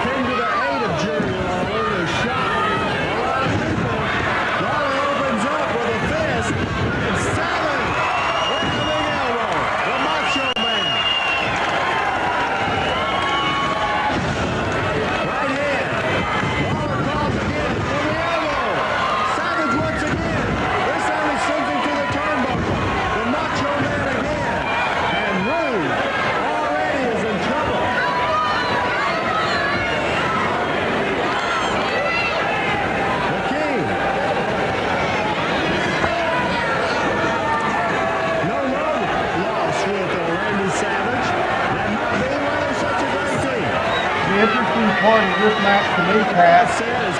came to the aid of Jerry Lawler and shot a lot of people. Lawler opens up with a fist, and Savage with a big elbow. The Macho Man. Right hand. Lawler calls again for the elbow. Savage once again. This time he sends him to the turnbuckle. The Macho Man again. And Rude already is in trouble. The King. No loss with Randy Savage. That might be why they're such a great team. The interesting part of this match to me, Pat, is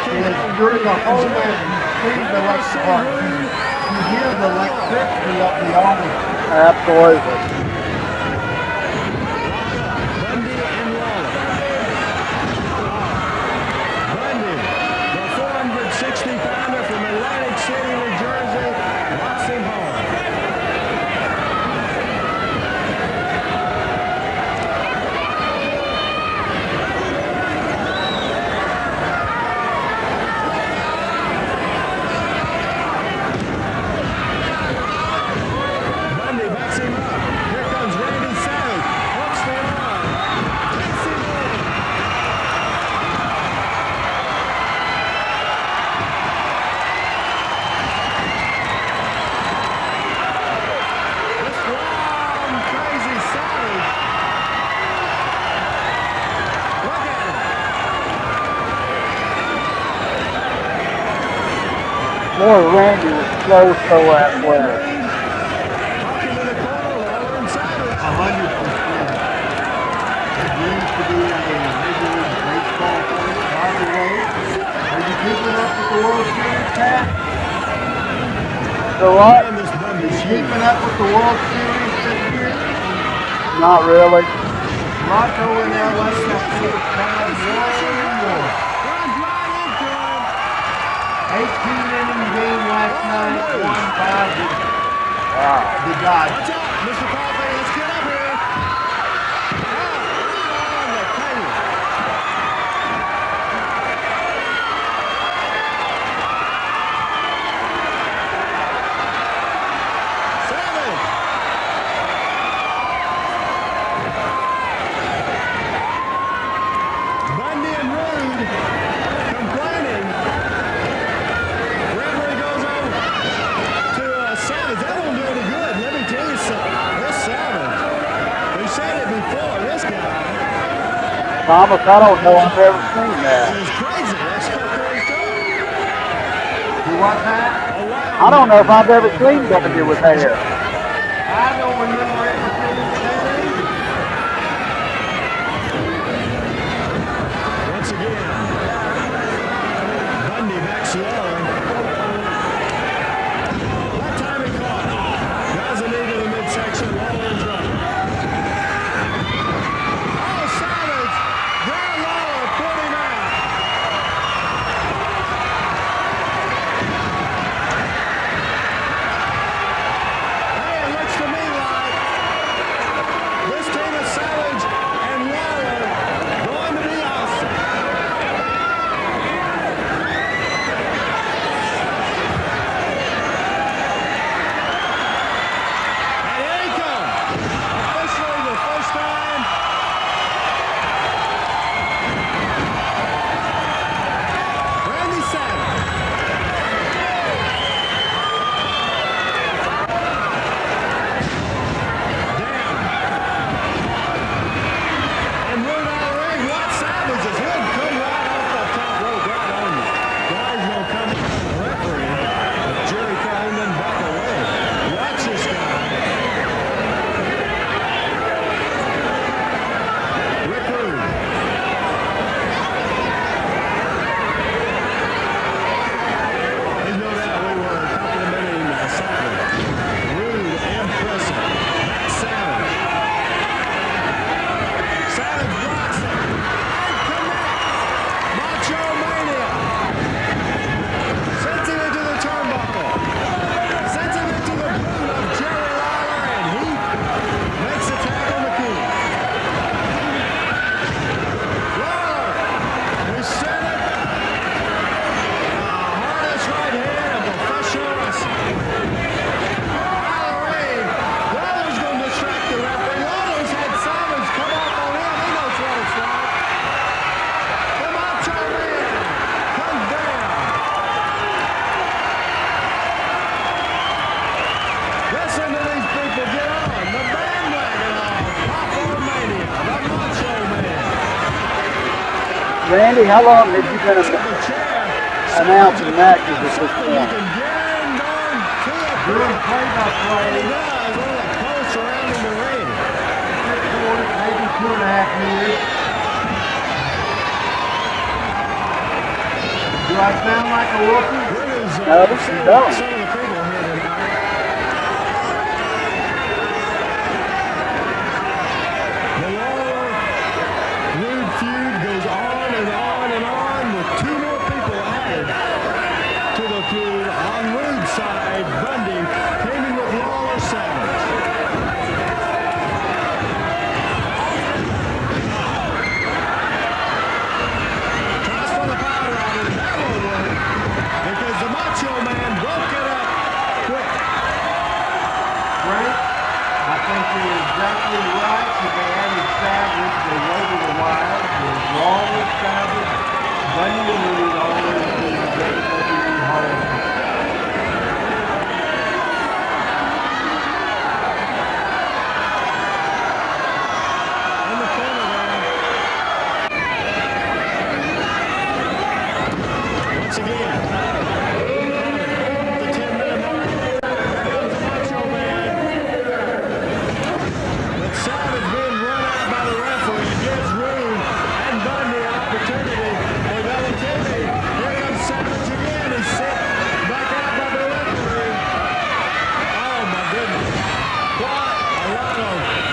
during the whole match, you see the electric part. You hear the electricity of the audience. Absolutely. Bundy and Lawler. Bundy, the 460-pounder from Atlantic City, New Jersey, rocks him hard. Bundy backs him up. Here Boy, Randy was so athletic. 100%. He used to be a Major League Baseball player. By the way, are you keeping up with the World Series, Pat? So what? Are you keeping up with the World Series this year? Not really. Toronto and LA, I think it's tied 1-1. 18-inning game last night, 1-5 the Dodgers. Watch out, Mr. Coffee. Let's get up here. On the penny. Savage. Bundy and Rude complaining. Referee goes over to Savage. That won't do any good. Let me tell you something. This Savage, we said it before, this guy Thomas, I don't know I've ever seen that. is crazy. That's so crazy. You what, Pat? I don't know if I've ever seen Bundy with hair. I don't remember ever seeing that either. Once again, Bundy backs low. That time he caught it. Guys in into the midsection, Lawler in trouble. Oh, Savage! Grand Lawler put him out. Hey, it looks to me like this team of Savage and Lawler going to be awesome. And here he comes. Officially the first time. Randy Savage. Down. And Rude out of the ring. What Savage is he'll come right off the top rope right on you. Guy's gonna come in on the referee. But Jerry Calhoun doesn't back away. Watch this guy. Rick Rude. There's no doubt we were complimenting Savage. Rude and Preston. That's Savage. Savage blocks it. And connects. Macho Mania. Sends him into the turnbuckle. Sends him into the boot of Jerry Lawler, and he makes a tag on the key. Lawler, we said it. Hardest right hand of professional wrestling. Lawler, Lawler's going to distract the referee. Lawler's had Savage come off on him. He knows what it's like. The Macho Man comes down. Listen to these people get on. The bandwagon of Pop-O-Mania, the Macho Man. Randy, how long have you been The chair. announcing matches at this Something you point? can guarantee to a Doing And play-by-play, he does with a post surrounding the ring. maybe 2.5 years. Do I sound like a rookie? Here is, No, you don't. some of the people here tonight. The Lawler Rude feud goes on and on and on with two more people added to the feud. On Rude's side, Bundy came in with Lawler Savage. Tries for the powder on it, and that won't work because the Macho Man broke it up.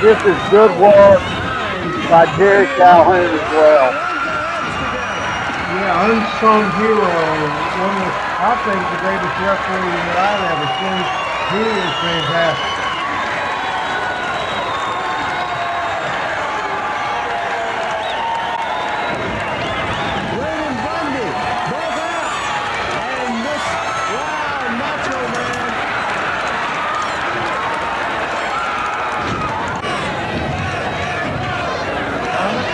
this is good work by Jerry Calhoun as well. Yeah, unsung hero. One of, I think, the greatest referee that I've ever seen. He is fantastic.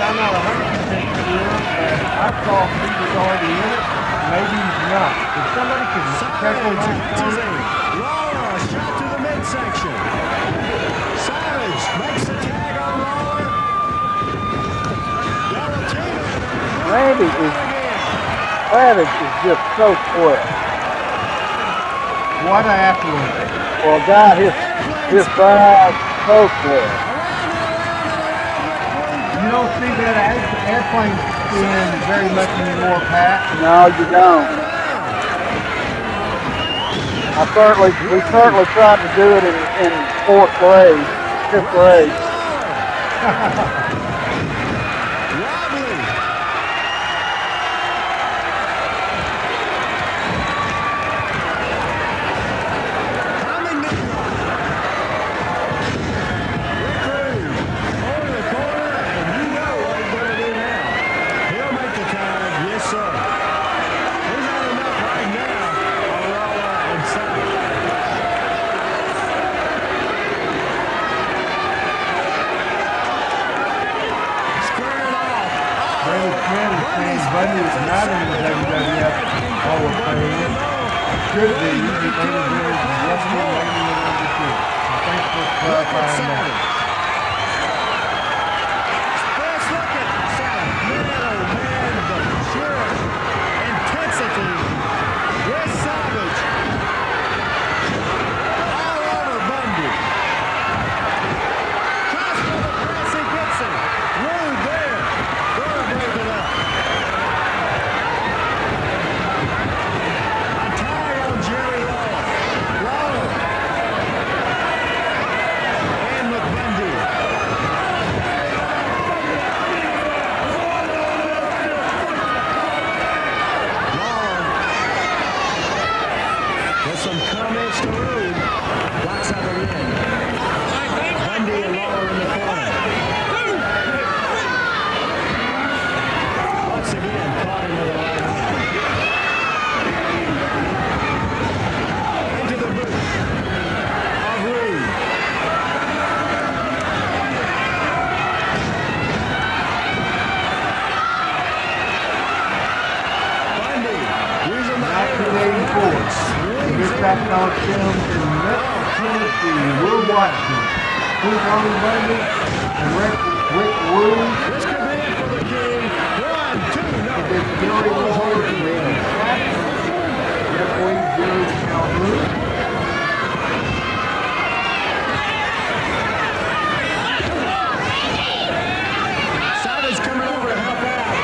I'm not 100% sure, but I thought he was already in it. Maybe he's not. If somebody could check on this for me. Lawler, a shot to the midsection. Savage makes the tag on Lawler. Savage is just so quick. What an athlete. Well, God, his drive so quick. You don't see that airplane spin very much anymore, Pat. No, you don't. We certainly tried to do it in fifth grade. Bundy is not in the WWF Hall of Fame. Should be, because he is wrestling lady in number 2. So thanks for clarifying that. Let's look at the sheer intensity with Savage. All over Bundy. Tries for the press, he gets it. Rude there. Gonna break it up. Some comments to Rude. Blocks out the end. Bundy and Lawler in the corner. Once again, caught him with a right hand. Into the boot of Rude. Bundy using the 1984. Gets back on films in Memphis, Tennessee. We're watching King Kong Bundy and Rick Rude. This could be it for the King. 1, 2, no. Against Jerry Lawler and Randy Savage. Referee Jerry Calhoun. Savage coming over to help out.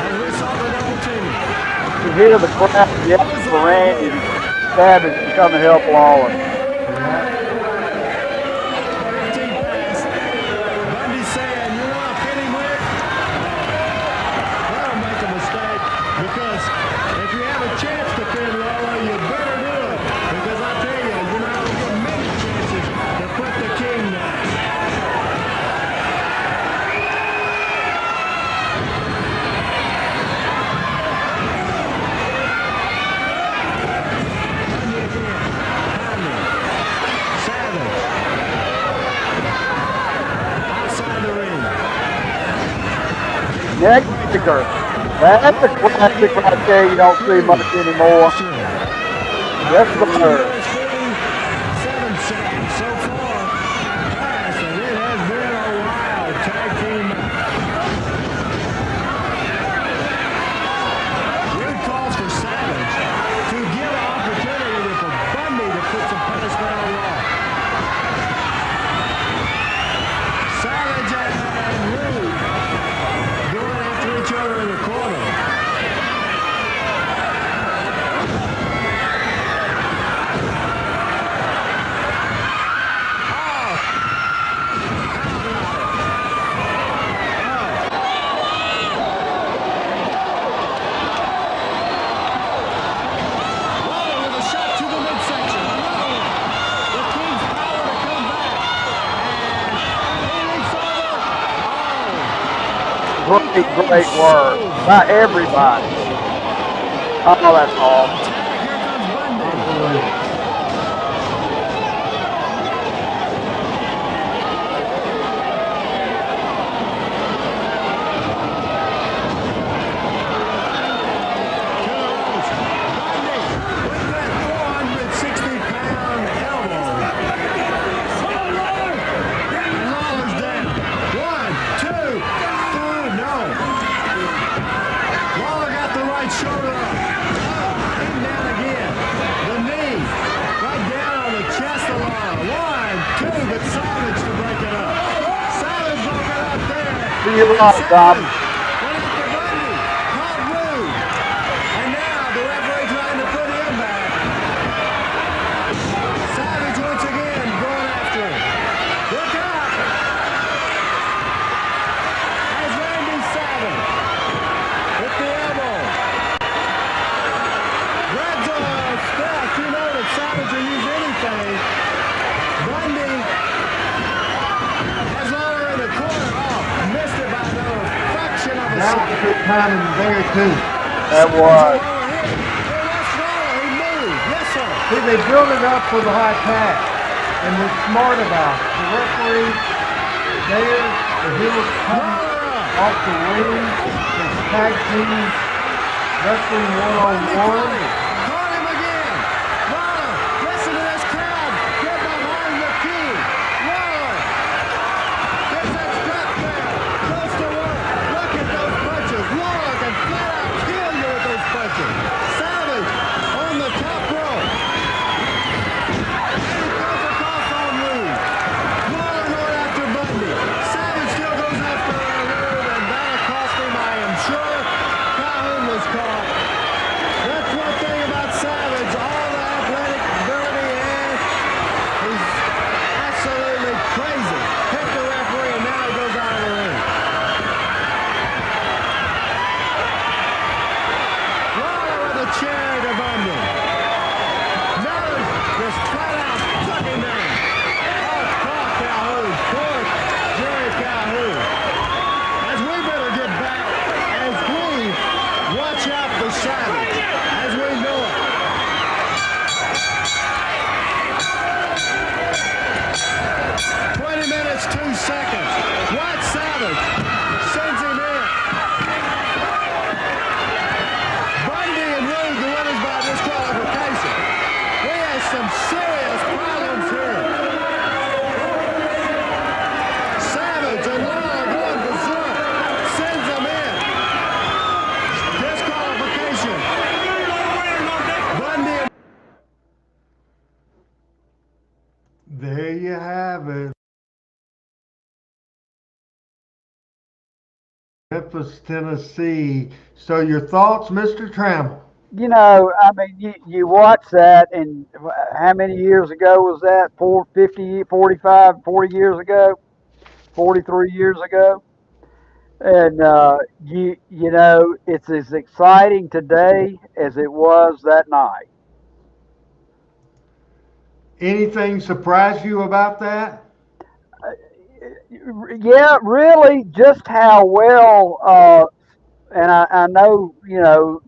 As we saw the double team. You hear the crowd yelling for Randy Savage to come and help Lawler. Bundy saying, you want to pin him with? That'll make a mistake, because if you have a chance to pin Lawler, you better do it. Because I tell you, you're not going to get many chances to put the King down. Next sticker. That's a classic right there. You don't see much anymore. That's the third. 7 seconds so far. Pass, and it has been a wild tag team match. Rude calls for Savage to give an opportunity for Bundy to put some punishment on Raw. Savage and Rude going after each other in the corner. great, great work by everybody. Oh, that's awesome. Unbelievable. Shoulder up, and down again. The knee, right down on the chest of Lawler. 1, 2, but Savage to break it up. Savage broke it up there. See you tomorrow, Tom. Went after Bundy, caught Rude. And now the referee trying to put him back. Savage once again going after him. Look out! As Randy Savage with the elbow. You know that Savage will use anything. Bundy has Lawler in the corner. Oh, missed it by another fraction of a That was second. good timing there, too. That was. He moved. Yes, sir. See, they build it up for the high tag, and they're smart about it. The referee there, the heels coming off the ring, his tag team wrestling one-on-one. Caught him again. Lawler, listen to this crowd. Get behind the king. Lawler gets that strap there. Goes to work. Look at those punches. Lawler can flat out kill you with those punches. Savage on the top rope. And he goes across on Rude. Lawler going after Bundy. Savage still goes after Rude, and that'll cost him, I am sure. Calhoun was caught. That's one thing about Savage, all the athletic ability, and he's absolutely crazy. Hit the referee, and now he goes out of the ring. Lawler with a chair to Bundy. Miller just flat out took him down. Oh, poor Calhoun. Poor Jerry Calhoun. As we better get back, as we watch out for Savage, as we know it. Minutes, 2 seconds. White Savage sends him in. Bundy and Rude, the winners by disqualification. We have some serious problems here. Savage and Lawler going berserk. Sends them in. Disqualification. Bundy and There you have it. Memphis, Tennessee. So your thoughts, Mr. Trammell? You know, I mean, you watch that, and how many years ago was that? 50, 45, 40 years ago? 43 years ago? And, you know, it's as exciting today as it was that night. Anything surprise you about that? Yeah, really, just how well, and I know, you know,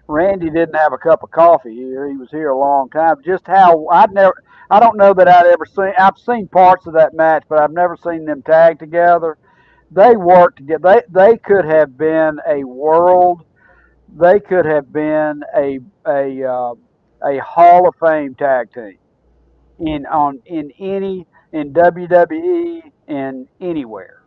Randy didn't have a cup of coffee here. He was here a long time. Just how I don't know that I've seen parts of that match, but I've never seen them tag together. They worked together. They could have been they could have been a Hall of Fame tag team in WWE and anywhere.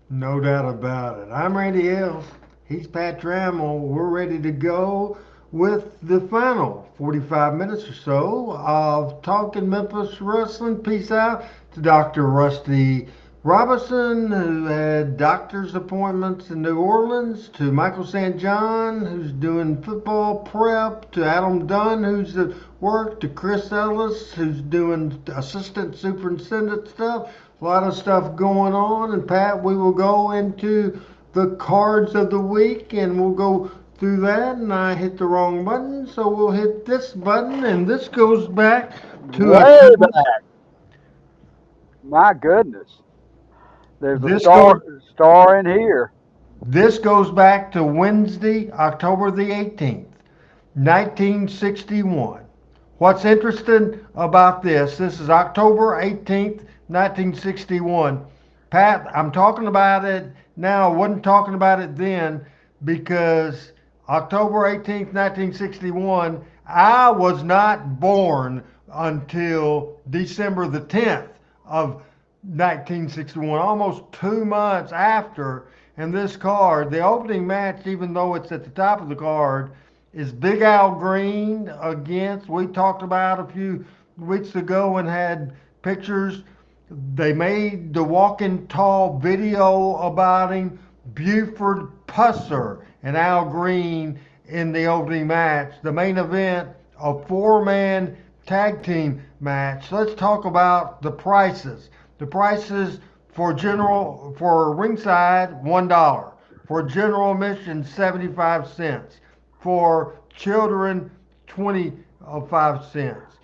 No doubt about it. I'm Randy Hills. He's Pat Trammell. We're ready to go with the final 45 minutes or so of Talking Memphis Wrestling. Peace out to Dr. Rusty Robinson, who had doctor's appointments in New Orleans, to Michael St. John, who's doing football prep, to Adam Dunn, who's at work, to Chris Ellis, who's doing assistant superintendent stuff. A lot of stuff going on. And Pat, we will go into the cards of the week, and we'll go through that. And I hit the wrong button, so we'll hit this button, and this goes back to way back. My goodness. There's a This goes star in here. this goes back to Wednesday, October the 18th, 1961. What's interesting about this is October 18th, 1961. Pat, I'm talking about it now. I wasn't talking about it then because October 18th, 1961, I was not born until December the 10th of 1961, almost 2 months after. And this card, the opening match, even though it's at the top of the card, is Big Al Green against, we talked about a few weeks ago and had pictures. They made the Walking Tall video about him. Buford Pusser and Al Green in the opening match. The main event, a four-man tag team match. Let's talk about the prices. The prices for ringside, $1. For general admission, 75 cents. For children, 25 cents.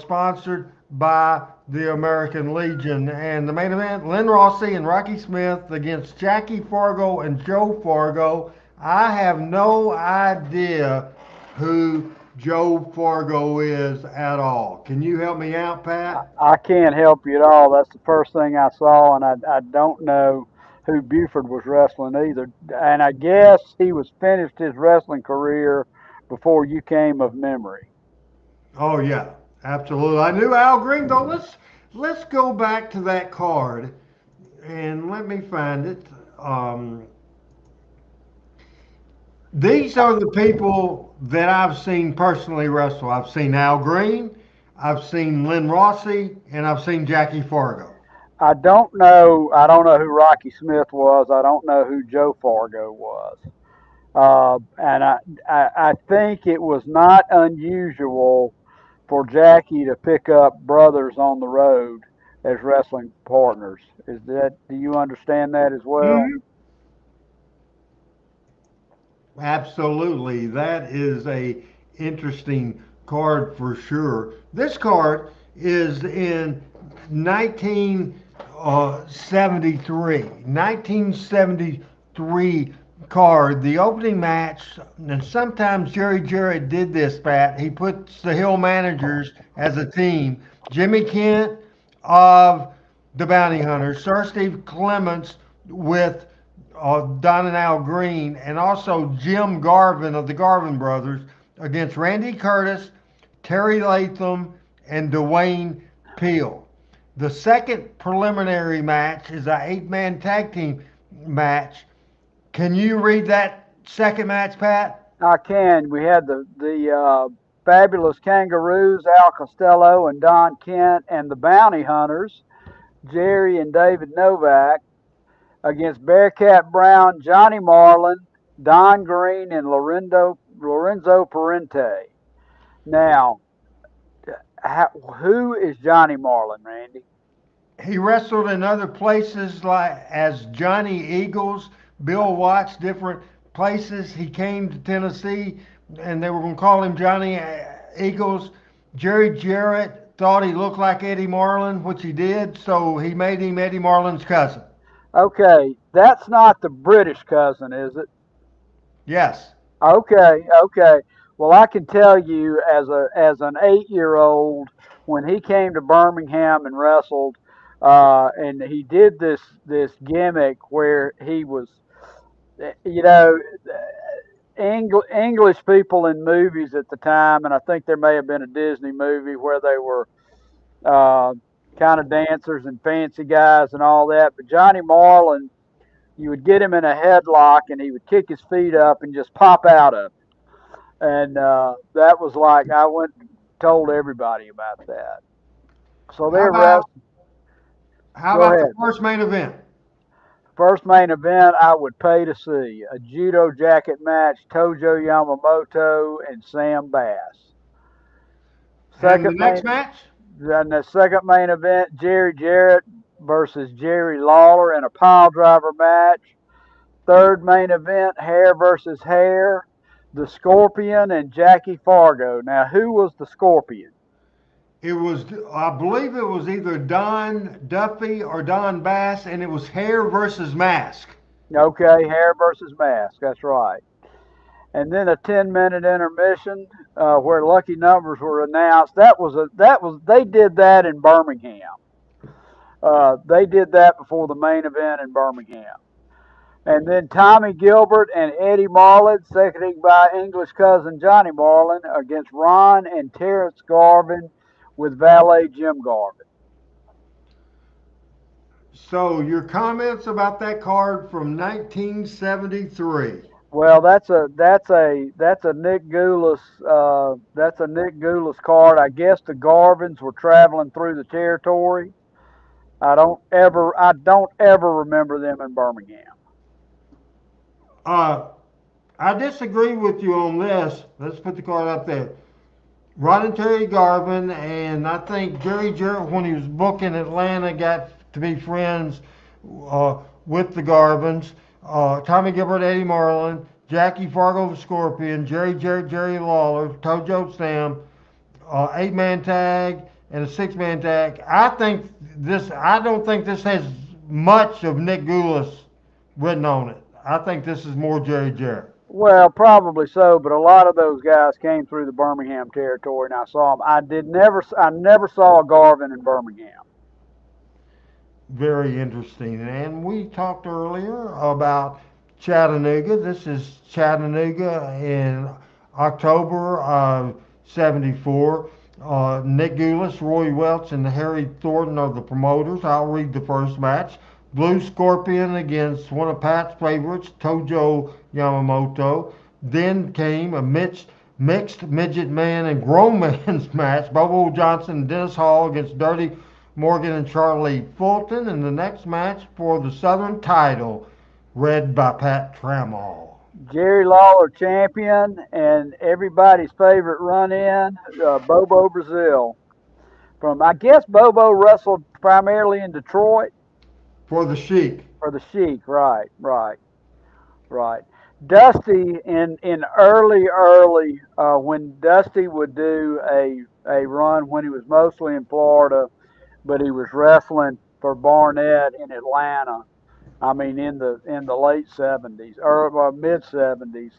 Sponsored by the American Legion. And the main event, Lynn Rossi and Rocky Smith against Jackie Fargo and Joe Fargo. I have no idea who Joe Fargo is at all. Can you help me out, Pat? I can't help you at all. That's the first thing I saw, and I don't know who Buford was wrestling either. And I guess he was finished his wrestling career before you came of memory. Oh yeah, absolutely. I knew Al Green though. Let's go back to that card and let me find it. These are the people that I've seen personally wrestle. I've seen Al Green, I've seen Lynn Rossi, and I've seen Jackie Fargo. I don't know. I don't know who Rocky Smith was. I don't know who Joe Fargo was. And I think it was not unusual for Jackie to pick up brothers on the road as wrestling partners. Do you understand that as well? Mhm. Absolutely. That is a interesting card for sure. This card is in 1973. 1973 card, the opening match, and sometimes Jerry Jarrett did this, Pat. He puts the Hill managers as a team. Jimmy Kent of the Bounty Hunters, Sir Steve Clements with Don and Al Green, and also Jim Garvin of the Garvin brothers against Randy Curtis, Terry Latham, and Dwayne Peel. The second preliminary match is an eight-man tag team match. Can you read that second match, Pat? I can. We had the fabulous Kangaroos, Al Costello and Don Kent, and the Bounty Hunters, Jerry and David Novak, against Bearcat Brown, Johnny Marlin, Don Green, and Lorenzo Parente. Now, who is Johnny Marlin, Randy? He wrestled in other places like as Johnny Eagles, Bill Watts, different places. He came to Tennessee, and they were going to call him Johnny Eagles. Jerry Jarrett thought he looked like Eddie Marlin, which he did, so he made him Eddie Marlin's cousin. Okay, that's not the British cousin, is it? Yes. Okay, okay. Well, I can tell you as an 8-year-old, when he came to Birmingham and wrestled, and he did this gimmick where he was, you know, English people in movies at the time, and I think there may have been a Disney movie where they were uh, kind of dancers and fancy guys and all that. But Johnny Marlin, you would get him in a headlock, and he would kick his feet up and just pop out of it. And that was like I went and told everybody about that. So How they're about wrestling. how Go about the ahead. first main event? First main event, I would pay to see a judo jacket match: Tojo Yamamoto and Sam Bass. And the Second next main, match? then the second main event, Jerry Jarrett versus Jerry Lawler in a pile driver match. Third main event, Hair versus Hair, the Scorpion and Jackie Fargo. Now, who was the Scorpion? It was, I believe it was either Don Duffy or Don Bass, and it was hair versus mask. Okay, hair versus mask. That's right. And then a 10-minute intermission where lucky numbers were announced. They did that in Birmingham. They did that before the main event in Birmingham. And then Tommy Gilbert and Eddie Marlin, seconded by English cousin Johnny Marlin, against Ron and Terrence Garvin with valet Jim Garvin. So your comments about that card from 1973. Well, that's a Nick Goulas card. I guess the Garvins were traveling through the territory. I don't ever remember them in Birmingham. Uh, I disagree with you on this. Let's put the card up there. Ron and Terry Garvin, and I think Jerry Jarrett, when he was booking Atlanta, got to be friends with the Garvins. Tommy Gilbert, Eddie Marlin, Jackie Fargo the Scorpion, Jerry Jarrett, Jerry Lawler, Tojo Stam, 8-man tag, and a 6-man tag. I don't think this has much of Nick Goulas written on it. I think this is more Jerry Jarrett. Well, probably so, but a lot of those guys came through the Birmingham territory, and I saw them. I never saw a Garvin in Birmingham. Very interesting. And we talked earlier about Chattanooga. This is Chattanooga in October of '74. Nick Goulas, Roy Welch, and Harry Thornton are the promoters. I'll read the first match. Blue Scorpion against one of Pat's favorites, Tojo Yamamoto. Then came a mixed midget man and grown man's match, Bobo Johnson and Dennis Hall against Dirty Morgan and Charlie Fulton. And the next match for the Southern title, read by Pat Trammell. Jerry Lawler champion, and everybody's favorite run-in, Bobo Brazil. I guess Bobo wrestled primarily in Detroit. For the Sheik. For the Sheik, right. Dusty in early when Dusty would do a run when he was mostly in Florida, but he was wrestling for Barnett in Atlanta. I mean, in the late '70s or mid '70s.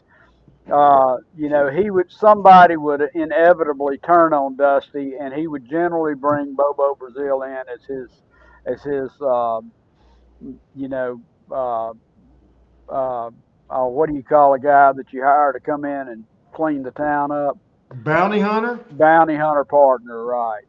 Somebody would inevitably turn on Dusty, and he would generally bring Bobo Brazil in as his what do you call a guy that you hire to come in and clean the town up? Bounty hunter? Bounty hunter partner, right.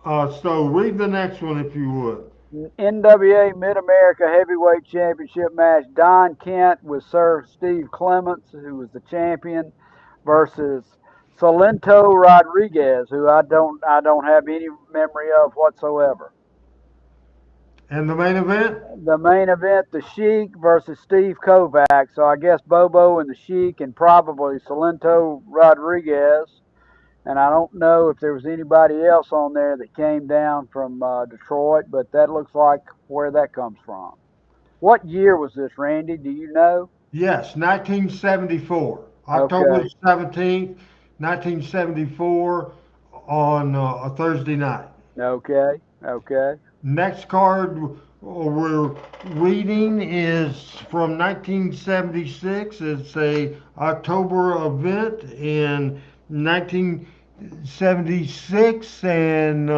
So read the next one if you would. NWA Mid-America Heavyweight Championship match. Don Kent with Sir Steve Clements, who was the champion, versus Salento Rodriguez, who I don't have any memory of whatsoever. And the main event? The main event, the Sheik versus Steve Kovac. So I guess Bobo and the Sheik and probably Salento Rodriguez. And I don't know if there was anybody else on there that came down from Detroit, but that looks like where that comes from. What year was this, Randy? Do you know? Yes, 1974. October 17th, 1974 on a Thursday night. Okay. Next card we're reading is from 1976. It's a October event in 1976, and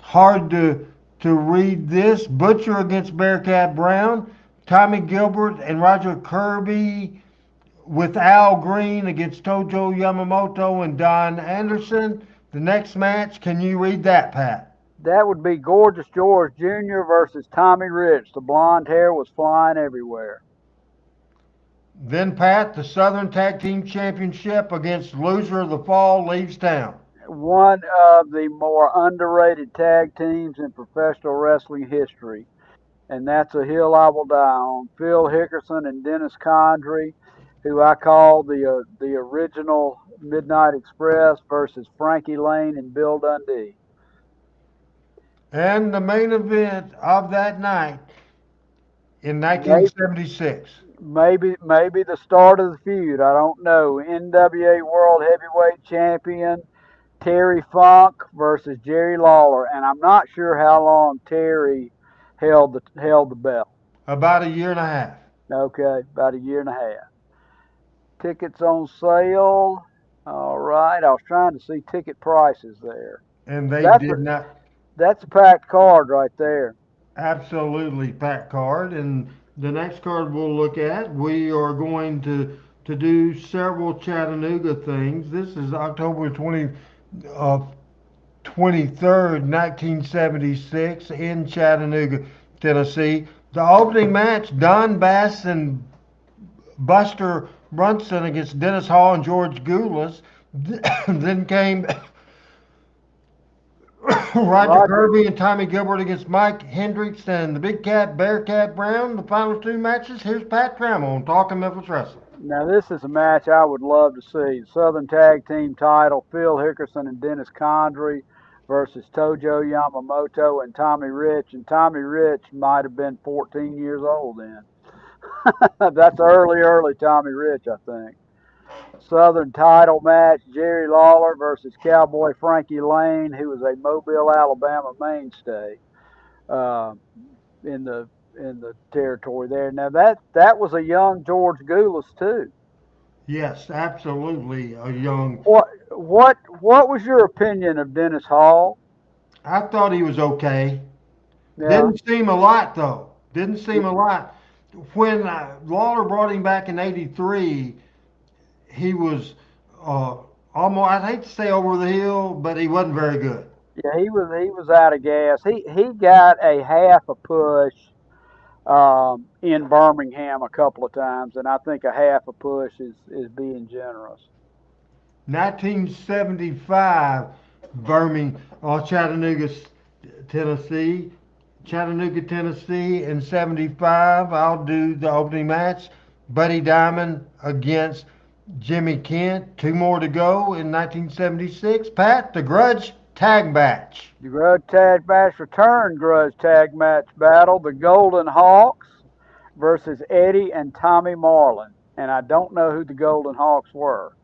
hard to read this. Butcher against Bearcat Brown. Tommy Gilbert and Roger Kirby with Al Green against Tojo Yamamoto and Don Anderson. The next match, can you read that, Pat? That would be Gorgeous George Jr. versus Tommy Rich. The blonde hair was flying everywhere. Then, Pat, the Southern Tag Team Championship against loser of the fall leaves town. One of the more underrated tag teams in professional wrestling history. And that's a hill I will die on. Phil Hickerson and Dennis Condrey, who I call the original Midnight Express, versus Frankie Lane and Bill Dundee. And the main event of that night in 1976. maybe the start of the feud. I don't know. NWA World Heavyweight Champion Terry Funk versus Jerry Lawler, and I'm not sure how long Terry held the belt. About a year and a half. Okay, about a year and a half. Tickets on sale. All right, I was trying to see ticket prices there. And they That's a did not that's a packed card right there. absolutely packed card. And the next card we'll look at, we are going to do several Chattanooga things. This is October 23rd, 1976 in Chattanooga, Tennessee. The opening match, Don Bass and Buster Brunson against Dennis Hall and George Goulas. Then came Roger Roger. Kirby and Tommy Gilbert against Mike Hendricks and the Big Cat Bearcat Brown. The final two matches. Here's Pat Trammell on Talk Memphis Wrestling. Now this is a match I would love to see. Southern Tag Team title: Phil Hickerson and Dennis Condrey versus Tojo Yamamoto and Tommy Rich. And Tommy Rich might have been 14 years old then. That's early Tommy Rich, I think. Southern title match: Jerry Lawler versus Cowboy Frankie Lane, who was a Mobile, Alabama mainstay uh, in the territory there. Now that was a young George Goulas too. Yes, absolutely. A young. What was your opinion of Dennis Hall? I thought he was okay. Yeah, Didn't seem a lot though. Didn't seem a lot. When Lawler brought him back in '83, he was almost. I'd hate to say over the hill, but he wasn't very good. yeah, he was out of gas. He got a half a push in Birmingham a couple of times, and I think a half a push is being generous. 1975, Birmingham, Chattanooga, Tennessee. Chattanooga, Tennessee in 75. I'll do the opening match. Buddy Diamond against Jimmy Kent. Two more to go in 1976. Pat, the Grudge Tag Match. The Grudge Tag Match return Grudge Tag Match battle: the Golden Hawks versus Eddie and Tommy Marlin. And I don't know who the Golden Hawks were.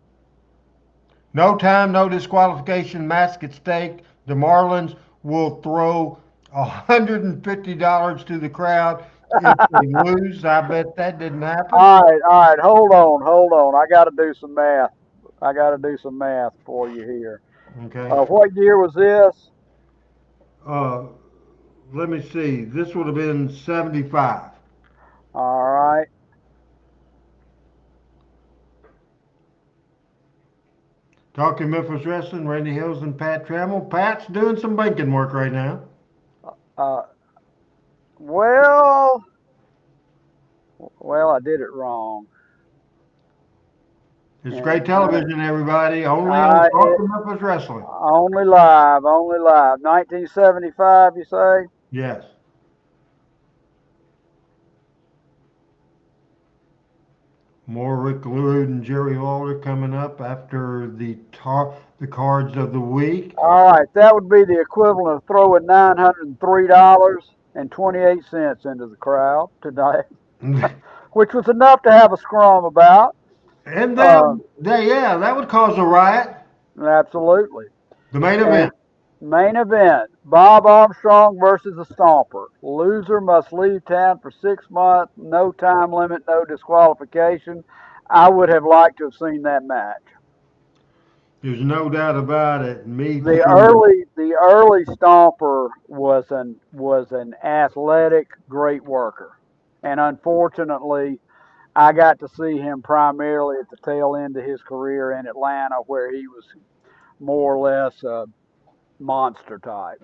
No time, no disqualification, mask at stake. The Marlins will throw $150 to the crowd if they lose. I bet that didn't happen. All right, hold on. I got to do some math. I got to do some math for you here. Okay. What year was this? Let me see. This would have been 75. All right. Talking Memphis Wrestling, Randy Hills and Pat Trammell. Pat's doing some banking work right now. Uh, well, I did it wrong. It's Yeah, great television, everybody. Only on Talking Memphis Wrestling. Only live. 1975, you say? Yes. More Rick Lewis and Jerry Lawler coming up after the cards of the week. All right, that would be the equivalent of throwing $903.28 into the crowd tonight, which was enough to have a scrum about. And then, that would cause a riot. Absolutely. The main event. Main event: Bob Armstrong versus the Stomper. Loser must leave town for 6 months. No time limit, no disqualification. I would have liked to have seen that match. There's no doubt about it. The early Stomper was an athletic, great worker, and unfortunately, I got to see him primarily at the tail end of his career in Atlanta, where he was more or less a monster type.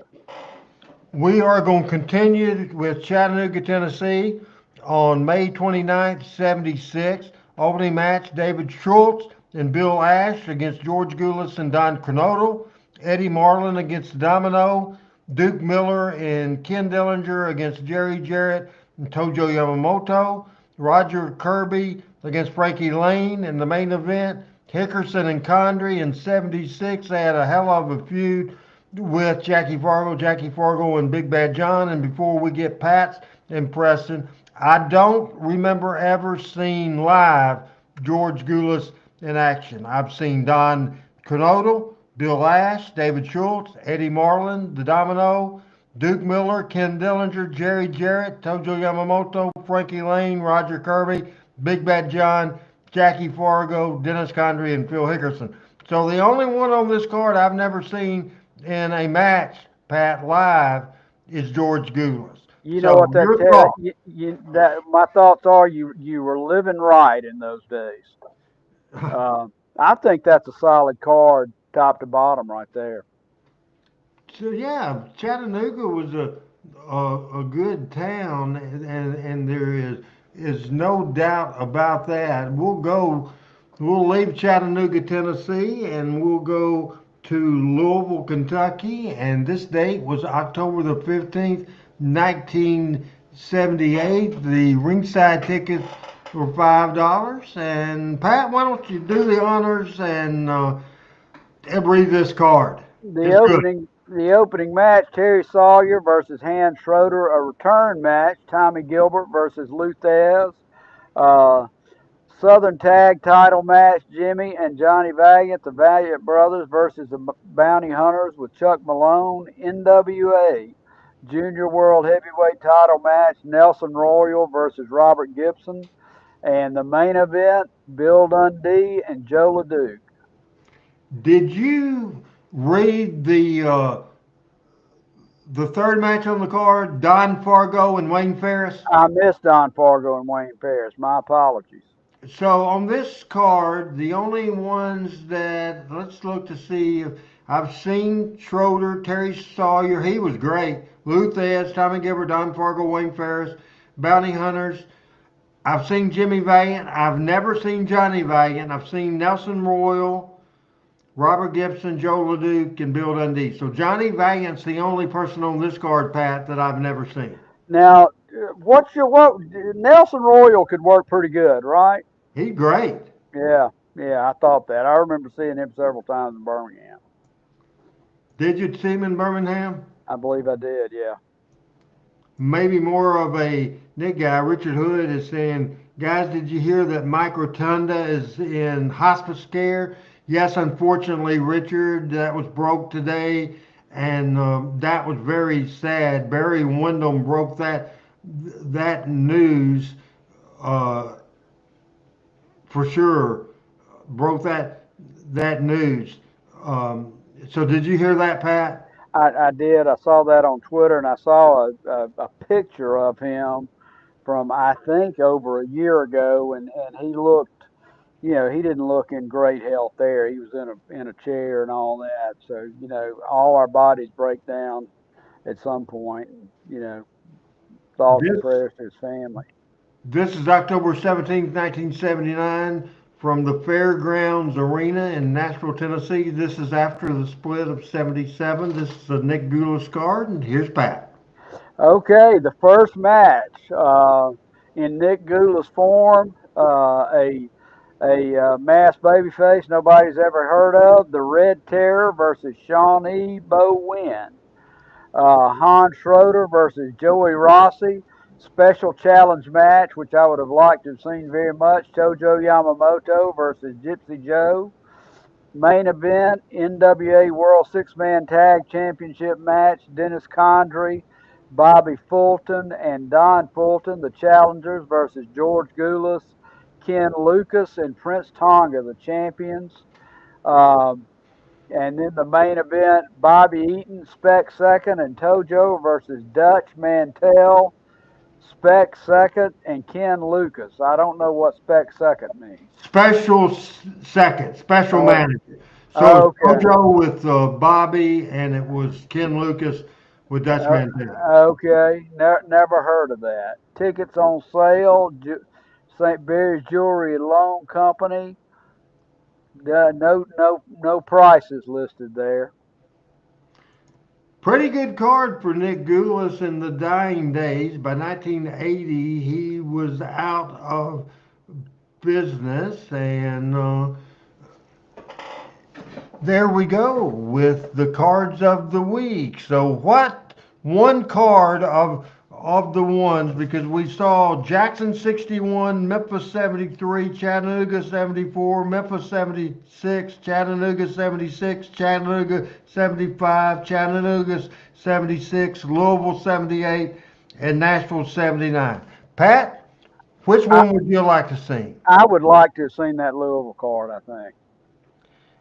We are going to continue with Chattanooga, Tennessee on May 29th, 76. Opening match: David Schultz and Bill Ash against George Goulas and Don Cronodle. Eddie Marlin against Domino. Duke Miller and Ken Dillinger against Jerry Jarrett and Tojo Yamamoto. Roger Kirby against Frankie Lane in the main event. Hickerson and Condrey in 76. They had a hell of a feud with Jackie Fargo and Big Bad John. And before we get Pat's impression, I don't remember ever seeing live George Gulas in action. I've seen Don Kernodle, Bill Ash, David Schultz, Eddie Marlin, the Domino, Duke Miller, Ken Dillinger, Jerry Jarrett, Tojo Yamamoto, Frankie Lane, Roger Kirby, Big Bad John, Jackie Fargo, Dennis Condrey, and Phil Hickerson. So the only one on this card I've never seen in a match, Pat, live, is George Gulas. You know So what that your tell thought? that my thoughts are you were living right in those days. Uh, I think that's a solid card, top to bottom, right there. So yeah, Chattanooga was a good town, and there is no doubt about that. We'll leave Chattanooga, Tennessee, and we'll go to Louisville, Kentucky, and this date was October the 15th, 1978. The ringside tickets were $5. And Pat, why don't you do the honors and read this card? The It's good. opening match: Terry Sawyer versus Hans Schroeder. A return match: Tommy Gilbert versus Luthez. Uh, Southern Tag Title match: Jimmy and Johnny Valiant, the Valiant Brothers versus the Bounty Hunters with Chuck Malone. NWA Junior World Heavyweight Title match: Nelson Royal versus Robert Gibson. And the main event: Bill Dundee and Joe LeDuc. Did you read the third match on the card, Don Fargo and Wayne Ferris? I missed Don Fargo and Wayne Ferris. My apologies. So on this card, the only ones that let's look to see if I've seen Schroeder, Terry Sawyer, he was great. Lou Thez, Tommy Gilbert, Don Fargo, Wayne Ferris, Bounty Hunters. I've seen Jimmy Valiant. I've never seen Johnny Valiant. I've seen Nelson Royal, Robert Gibson, Joe LeDuc, and Bill Dundee. So Johnny Valiant's the only person on this card, Pat, that I've never seen. Now, what Nelson Royal could work pretty good, right? He's great. Yeah, I thought that. I remember seeing him several times in Birmingham. Did you see him in Birmingham? I believe I did, yeah. Maybe more of a Nick guy. Richard Hood is saying, guys, did you hear that Mike Rotunda is in hospice care? Yes, unfortunately, Richard, that was broke today, and that was very sad. Barry Windham broke that news for sure. Broke that news. So did you hear that, Pat? I did. I saw that on Twitter, and I saw a picture of him from, I think, over a year ago, and he looked, he didn't look in great health there. He was in a chair and all that. So, all our bodies break down at some point. Thoughts and This prayers to his family. This is October 17th, 1979, from the Fairgrounds Arena in Nashville, Tennessee. This is after the split of 77. This is a Nick Gulas card, and here's Pat. Okay, the first match in Nick Gula's form, a mass babyface nobody's ever heard of, the Red Terror versus Shawnee Bowen. Hans Schroeder versus Joey Rossi. Special challenge match, which I would have liked to have seen very much. Tojo Yamamoto versus Gypsy Joe. Main event, NWA World Six-Man Tag Championship match. Dennis Condrey, Bobby Fulton, and Don Fulton, the challengers, versus George Gulas, Ken Lucas, and Prince Tonga, the champions. And then the main event, Bobby Eaton, Spec Second, and Tojo versus Dutch Mantell, Spec Second, and Ken Lucas. I don't know what Spec Second means. Special second, special manager. So Okay. Mojo with Bobby, and it was Ken Lucas with Dutch Mantell. Okay, never heard of that. Tickets on sale, St. Barry's Jewelry and Loan Company. No prices listed there. Pretty good card for Nick Gulas in the dying days. By 1980, he was out of business, and there we go with the cards of the week. So what one card of of the ones because we saw Jackson 61, Memphis 73, Chattanooga 74, Memphis 76, Chattanooga 76, Chattanooga 75, Chattanooga 76, Louisville 78, and Nashville 79. Pat, which I, one would you like to see? I would like to have seen that Louisville card, I think.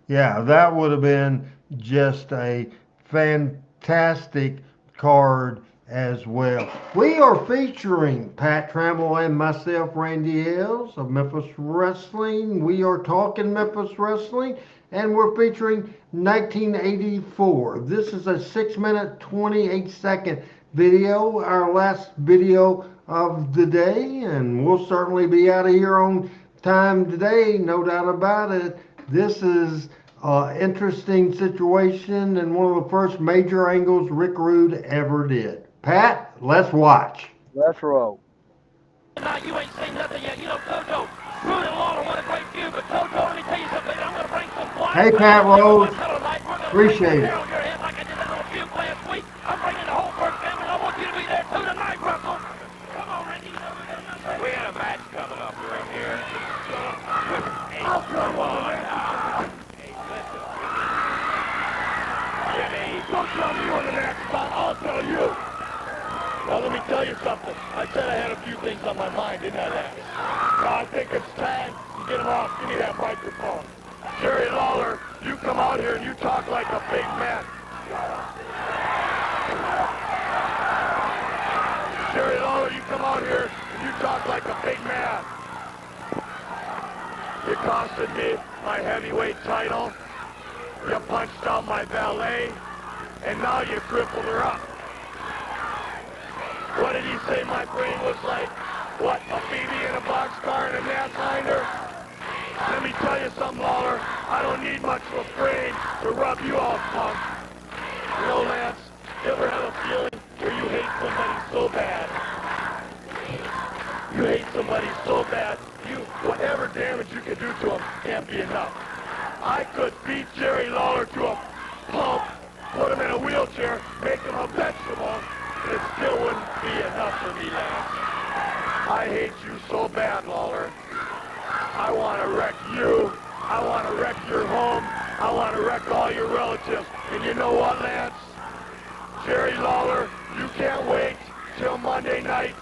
Yeah, that would have been just a fantastic card as well. We are featuring Pat Trammell and myself, Randy Hills of Memphis Wrestling. We are talking Memphis Wrestling, and we're featuring 1984. This is a 6-minute, 28-second video, our last video of the day, and we'll certainly be out of here on time today, no doubt about it. This is interesting situation and one of the first major angles Rick Rude ever did. Pat, let's watch. Let's roll. Now, you ain't seen nothing yet. You know, Toto, Rude and Lawler won a great feud, but Toto, let me tell you something. I'm going to bring some blood. Hey, Pat Rose. Appreciate it. Like I did that little feud last week. I'm bringing the whole Burke family. I want you to be there too tonight, Russell. Come on, Randy. We had a match coming up right here. Oh, come on now. Hey, listen. Jimmy, don't tell me what the next spot. I'll tell you. Now, let me tell you something. I said I had a few things on my mind, didn't I, Lex? Now, I think it's time to get him off. Give me that microphone. Jerry Lawler, you come out here and you talk like a big man. Jerry Lawler, you come out here and you talk like a big man. You costed me my heavyweight title. You punched out my valet. And now you crippled her up. What did he say my brain was like? What, a baby in a boxcar and a gnatminder? Let me tell you something, Lawler. I don't need much of a brain to rub you off, punk. You know, Lance, you ever have a feeling where you hate somebody so bad? You hate somebody so bad, whatever damage you can do to him can't be enough. I could beat Jerry Lawler to a pulp, put him in a wheelchair, make him a vegetable, and it still wouldn't be enough for me, Lance. I hate you so bad, Lawler. I want to wreck you. I want to wreck your home. I want to wreck all your relatives. And you know what, Lance? Jerry Lawler, you can't wait till Monday night.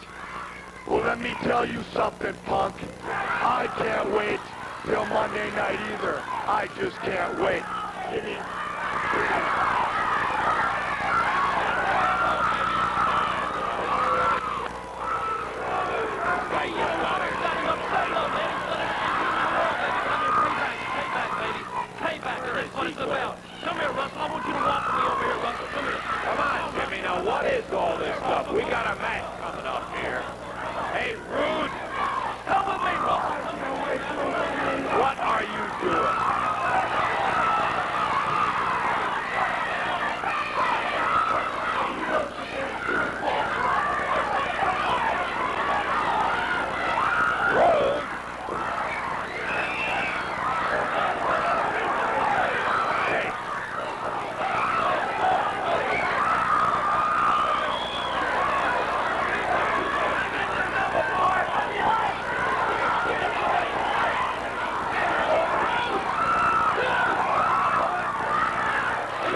Well, let me tell you something, punk. I can't wait till Monday night either. I just can't wait. Come here, Russell. I want you to walk with me over here, Russell. Come here. Come on, Jimmy. Now, what is all this stuff? We got a match coming up here. Hey, Rude. Come with me, Russell. What are you doing? Rude.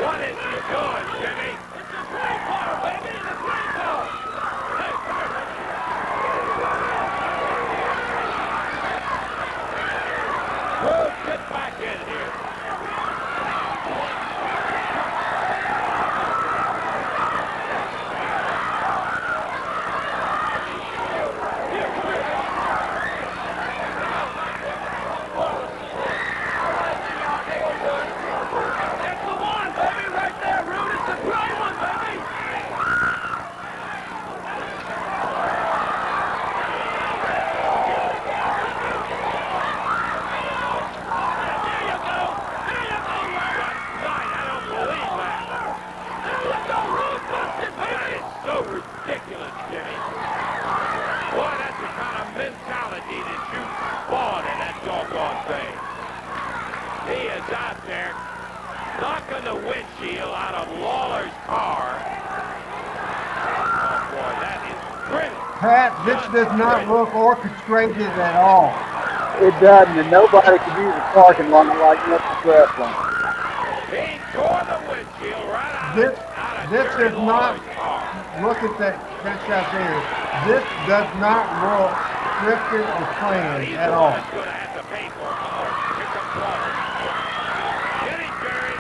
What is he doing, Jimmy? It's a great car, baby. It's a great car. Hey, come here. Rude, get back in here. That's the one, baby, right there, Rude. It's a great one, baby. There you go. There you go, Rude. Fine, I don't believe that. There you go, Rude. Busted, baby. It's so ridiculous, Jimmy. Boy, that's the kind of mentality that you bought in that doggone thing. He is out there knocking the windshield out of Lawler's car. Oh, boy, that is Pat, this does not look orchestrated at all. It doesn't, and nobody could use a parking lot like Memphis Wrestling. He tore the windshield right out This of this Jerry is not. Lawler's car. Look at that shot there. This does not look scripted or planned He's at the all. one that's going to have to pay for it. Oh, here comes Lawler. Get him, Jerry.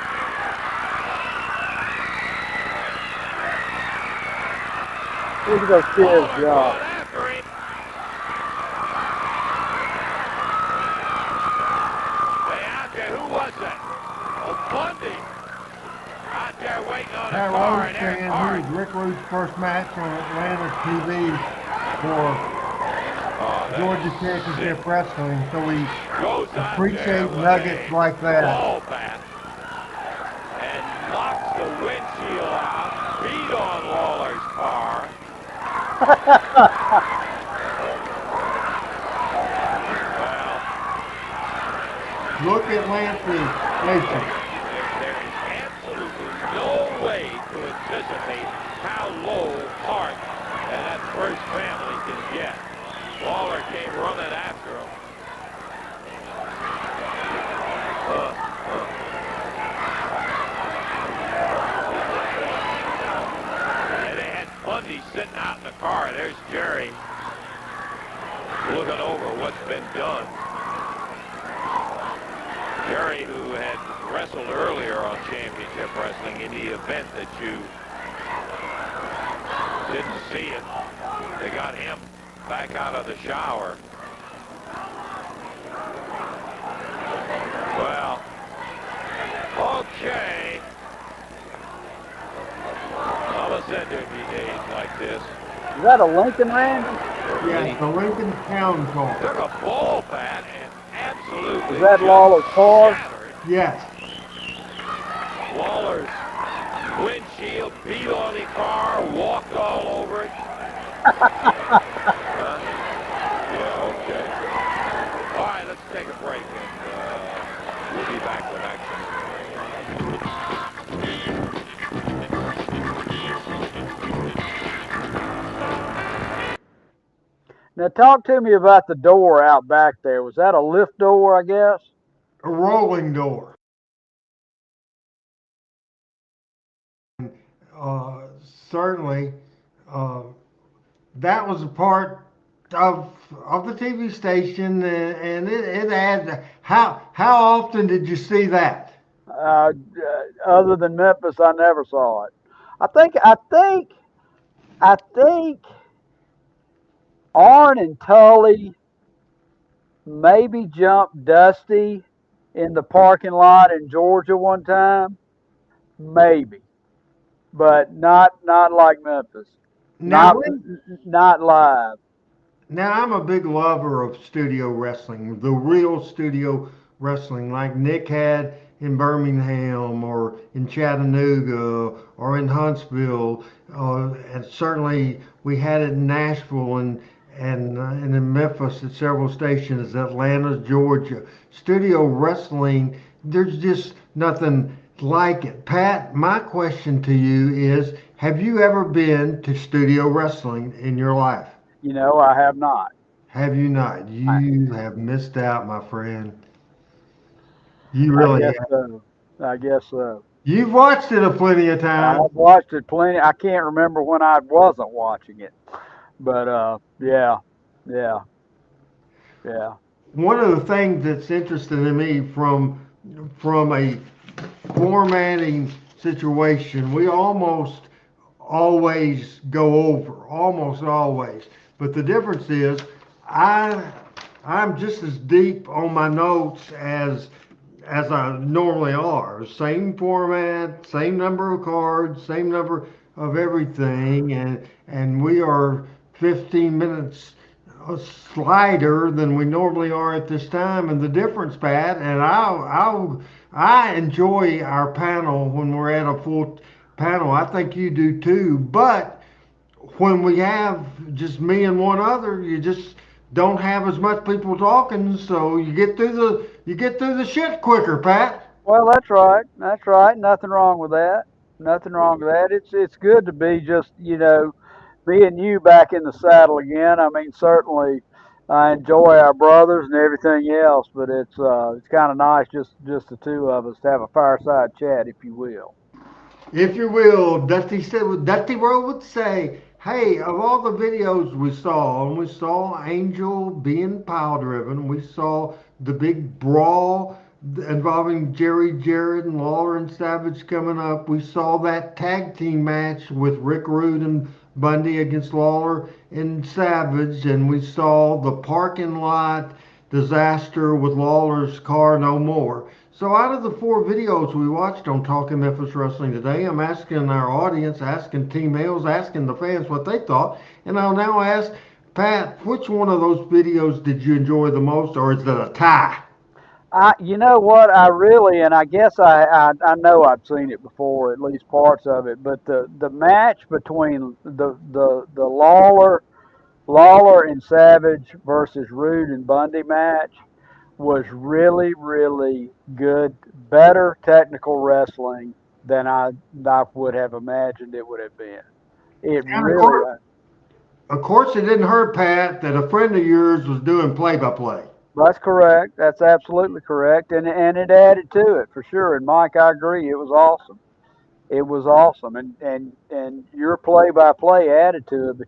Look at those kids, Lawler y'all. going after him. Hey, out there, who was that? Oh, Bundy. Out there waiting on Pat the car, Rose and there's saying Hart. who is Rick Rude's first match on Atlanta TV for Georgia Championship Wrestling, so we Goes out there appreciate with nuggets a like that. ball bat and knocks the windshield out. Beat on Lawler's car. Well, Look at Lancey. there is absolutely no way to anticipate how low Hart and that first family can get. Lawler came running after him. And they had Bundy sitting out in the car. There's Jerry looking over what's been done. Jerry, who had wrestled earlier on Championship Wrestling in the event that you didn't see it. They got him back out of the shower. Well, okay. I'll send him days like this. Is that a Lincoln, Randy? Yes, the Lincoln Town Car. Took a ball bat and absolutely. Is that just Lawler's car? shattered Yes. Lawler's windshield, beat on the car, walked all over it. Yeah, okay. All right, let's take a break, and we'll be back with action. Now talk to me about the door out back there. Was that a lift door, I guess? A rolling door. Certainly, that was a part of the TV station, and it had. How often did you see that? Other than Memphis, I never saw it. I think Arn and Tully maybe jumped Dusty in the parking lot in Georgia one time. Maybe. But not like Memphis. Now, Not live. now I'm a big lover of studio wrestling, the real studio wrestling, like Nick had in Birmingham or in Chattanooga or in Huntsville, and certainly we had it in Nashville and in Memphis at several stations, Atlanta, Georgia. Studio wrestling, there's just nothing like it. Pat, my question to you is, have you ever been to studio wrestling in your life? You know, I have not. Have you not? You have missed out, my friend. You I really guess have. so. I guess so. You've watched it a plenty of times. I've watched it plenty. I can't remember when I wasn't watching it. But yeah. One of the things that's interesting to me from a formatting situation, we almost always go over, almost always. But the difference is, I'm just as deep on my notes as I normally are. Same format, same number of cards, same number of everything, and we are 15 minutes slighter than we normally are at this time. And the difference, Pat, and I enjoy our panel when we're at a full panel. I think you do too. But when we have just me and one other, you just don't have as much people talking, so you get through the shit quicker, Pat. Well, that's right. Nothing wrong with that. It's good to be just being you back in the saddle again. I mean, certainly I enjoy our brothers and everything else, but it's kind of nice just the two of us to have a fireside chat, if you will. If you will, Dusty Road would say, hey, of all the videos we saw, and we saw Angel being power driven, we saw the big brawl involving Jerry Jarrett and Lawler and Savage coming up. We saw that tag team match with Rick Rude and Bundy against Lawler and Savage, and we saw the parking lot disaster with Lawler's car no more. So out of the four videos we watched on Talking Memphis Wrestling today, I'm asking our audience, asking Team Males, asking the fans what they thought, and I'll now ask Pat, which one of those videos did you enjoy the most, or is it a tie? You know what? I really, and I guess I know I've seen it before, at least parts of it. But the match between the Lawler and Savage versus Rude and Bundy match was really, really good. Better technical wrestling than I would have imagined it would have been. It And of really, course, of course, it didn't hurt, Pat, that a friend of yours was doing play-by-play. that's correct. That's absolutely correct, and it added to it for sure. And Mike, I agree. It was awesome. It was awesome, and your play-by-play added to it. But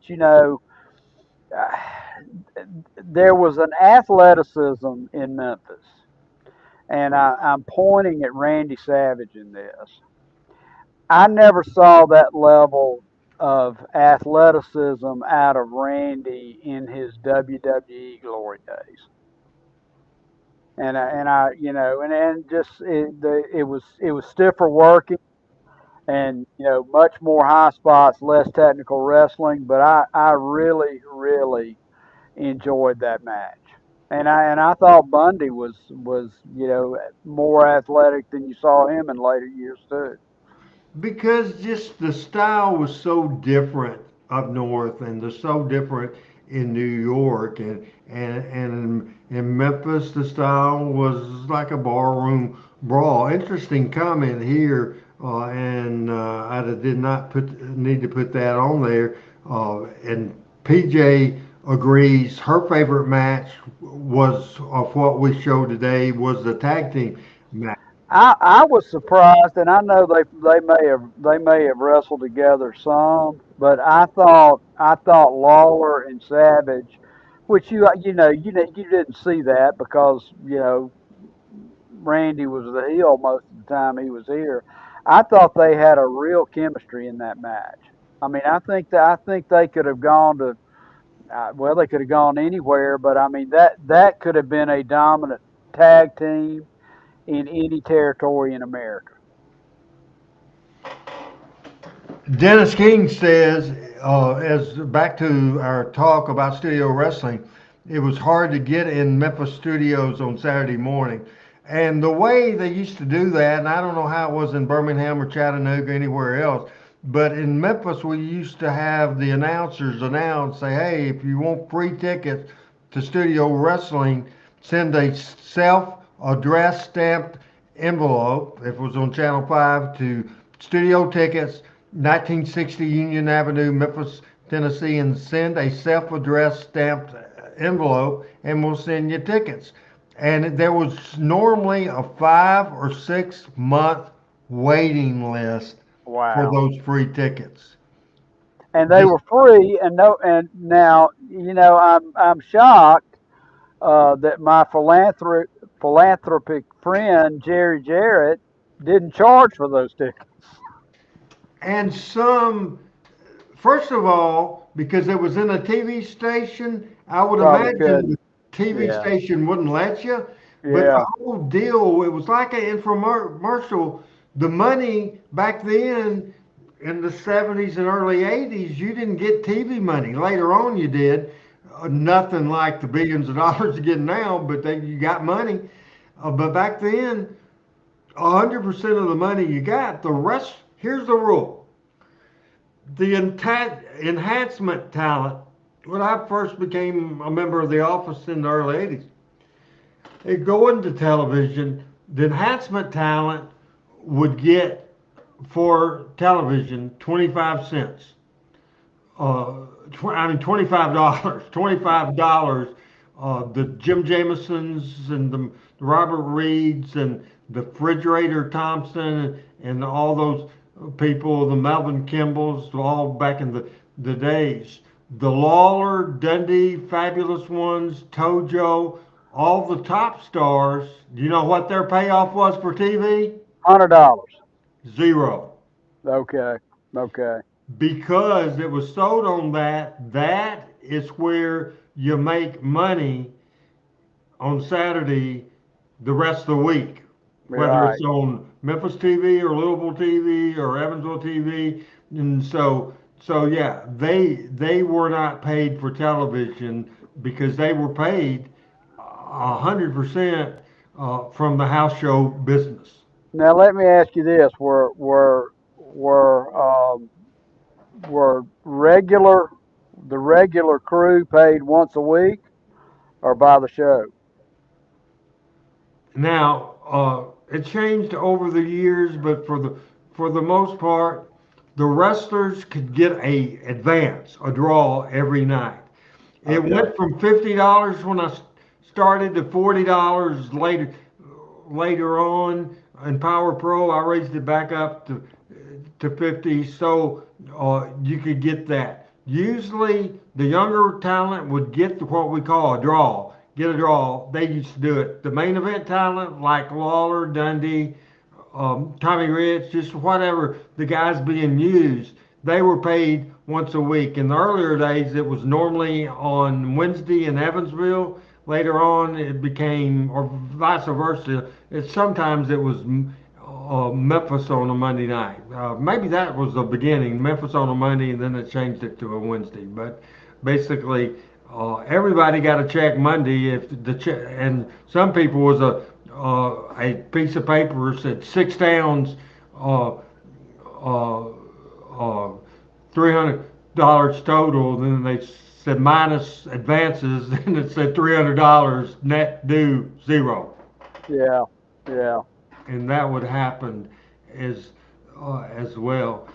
there was an athleticism in Memphis, and I'm pointing at Randy Savage in this. I never saw that level of athleticism out of Randy in his WWE glory days. And just it was stiffer working, and much more high spots, less technical wrestling. But I really really enjoyed that match, and I thought Bundy was more athletic than you saw him in later years too. Because just the style was so different up north and they're so different in New York and in Memphis the style was like a barroom brawl. Interesting comment here, and I did not need to put that on there. And PJ agrees her favorite match was of what we showed today was the tag team match. I was surprised, and I know they may have wrestled together some, but I thought Lawler and Savage, which you didn't see that because Randy was the heel most of the time he was here. I thought they had a real chemistry in that match. I mean, I think they could have gone to well, they could have gone anywhere, but I mean that could have been a dominant tag team in any territory in America. Dennis King says, as back to our talk about studio wrestling, it was hard to get in Memphis studios on Saturday morning. And the way they used to do that, and I don't know how it was in Birmingham or Chattanooga, anywhere else, but in Memphis, we used to have the announcers announce, say, hey, if you want free tickets to studio wrestling, send a self-addressed stamped envelope, if it was on Channel 5, to Studio Tickets, 1960 Union Avenue, Memphis, Tennessee, and send a self-addressed stamped envelope, and we'll send you tickets. And there was normally a 5 or 6 month waiting list for Wow. those free tickets. And they Just were free, and no, and now I'm shocked that my philanthropic friend Jerry Jarrett didn't charge for those tickets. and some, first of all, because it was in a TV station, I would Probably imagine couldn't. the TV Yeah, station wouldn't let you. But the yeah, whole deal, it was like an infomercial. The money back then in the 70s and early 80s, you didn't get TV money. Later on, you did. Nothing like the billions of dollars you get now, but you got money. But back then, 100% of the money you got, the rest, here's the rule. The enhancement talent, when I first became a member of the office in the early 80s, it going to television, the enhancement talent would get for television 25 cents. $25, $25. The Jim Jamesons and the Robert Reeds and the Refrigerator Thompson and all those people, the Melvin Kimballs, all back in the days. The Lawler, Dundee, Fabulous Ones, Tojo, all the top stars. Do you know what their payoff was for TV? $100. Zero. Okay. Okay. Because it was sold on that is where you make money on Saturday the rest of the week, whether Right. it's on Memphis TV or Louisville TV or Evansville TV. And so yeah, they were not paid for television because they were paid 100% from the house show business. Now let me ask you this: were regular the regular crew paid once a week or by the show? Now, it changed over the years, but for the most part, the wrestlers could get a advance, a draw every night. It Okay. went from $50 when I started to $40 later on in Power Pro. I raised it back up to 50, so you could get that. Usually, the younger talent would get what we call a draw. Get a draw. They used to do it. The main event talent, like Lawler, Dundee, Tommy Rich, just whatever the guys being used, they were paid once a week. In the earlier days, it was normally on Wednesday in Evansville. Later on, it became, or vice versa. Sometimes it was Memphis on a Monday night. Maybe that was the beginning, Memphis on a Monday, and then it changed it to a Wednesday. But basically, everybody got a check Monday. If the check, and some people was a piece of paper said 6 downs, uh, uh, $300 total. Then they said minus advances, and it said $300 net due zero. Yeah. Yeah. And that would happen as as well.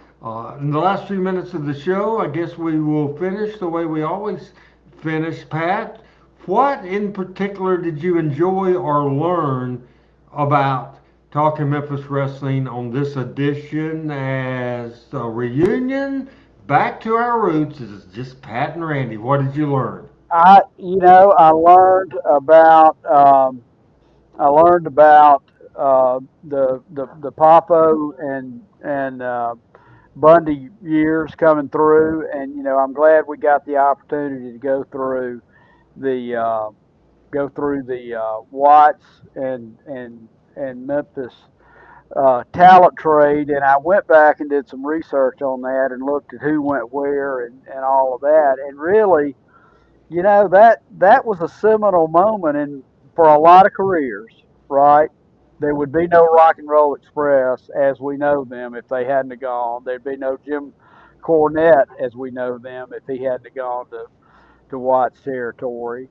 In the last few minutes of the show, I guess we will finish the way we always finish. Pat, what in particular did you enjoy or learn about Talking Memphis Wrestling on this edition as a reunion? Back to our roots. This is just Pat and Randy. What did you learn? I learned about the Popo and Bundy years coming through, and I'm glad we got the opportunity to the uh, go through the Watts and Memphis talent trade, and I went back and did some research on that and looked at who went where and all of that, and really, that was a seminal moment in for a lot of careers, right? There would be no Rock and Roll Express as we know them if they hadn't have gone. There'd be no Jim Cornette as we know them if he hadn't have gone to Watts territory.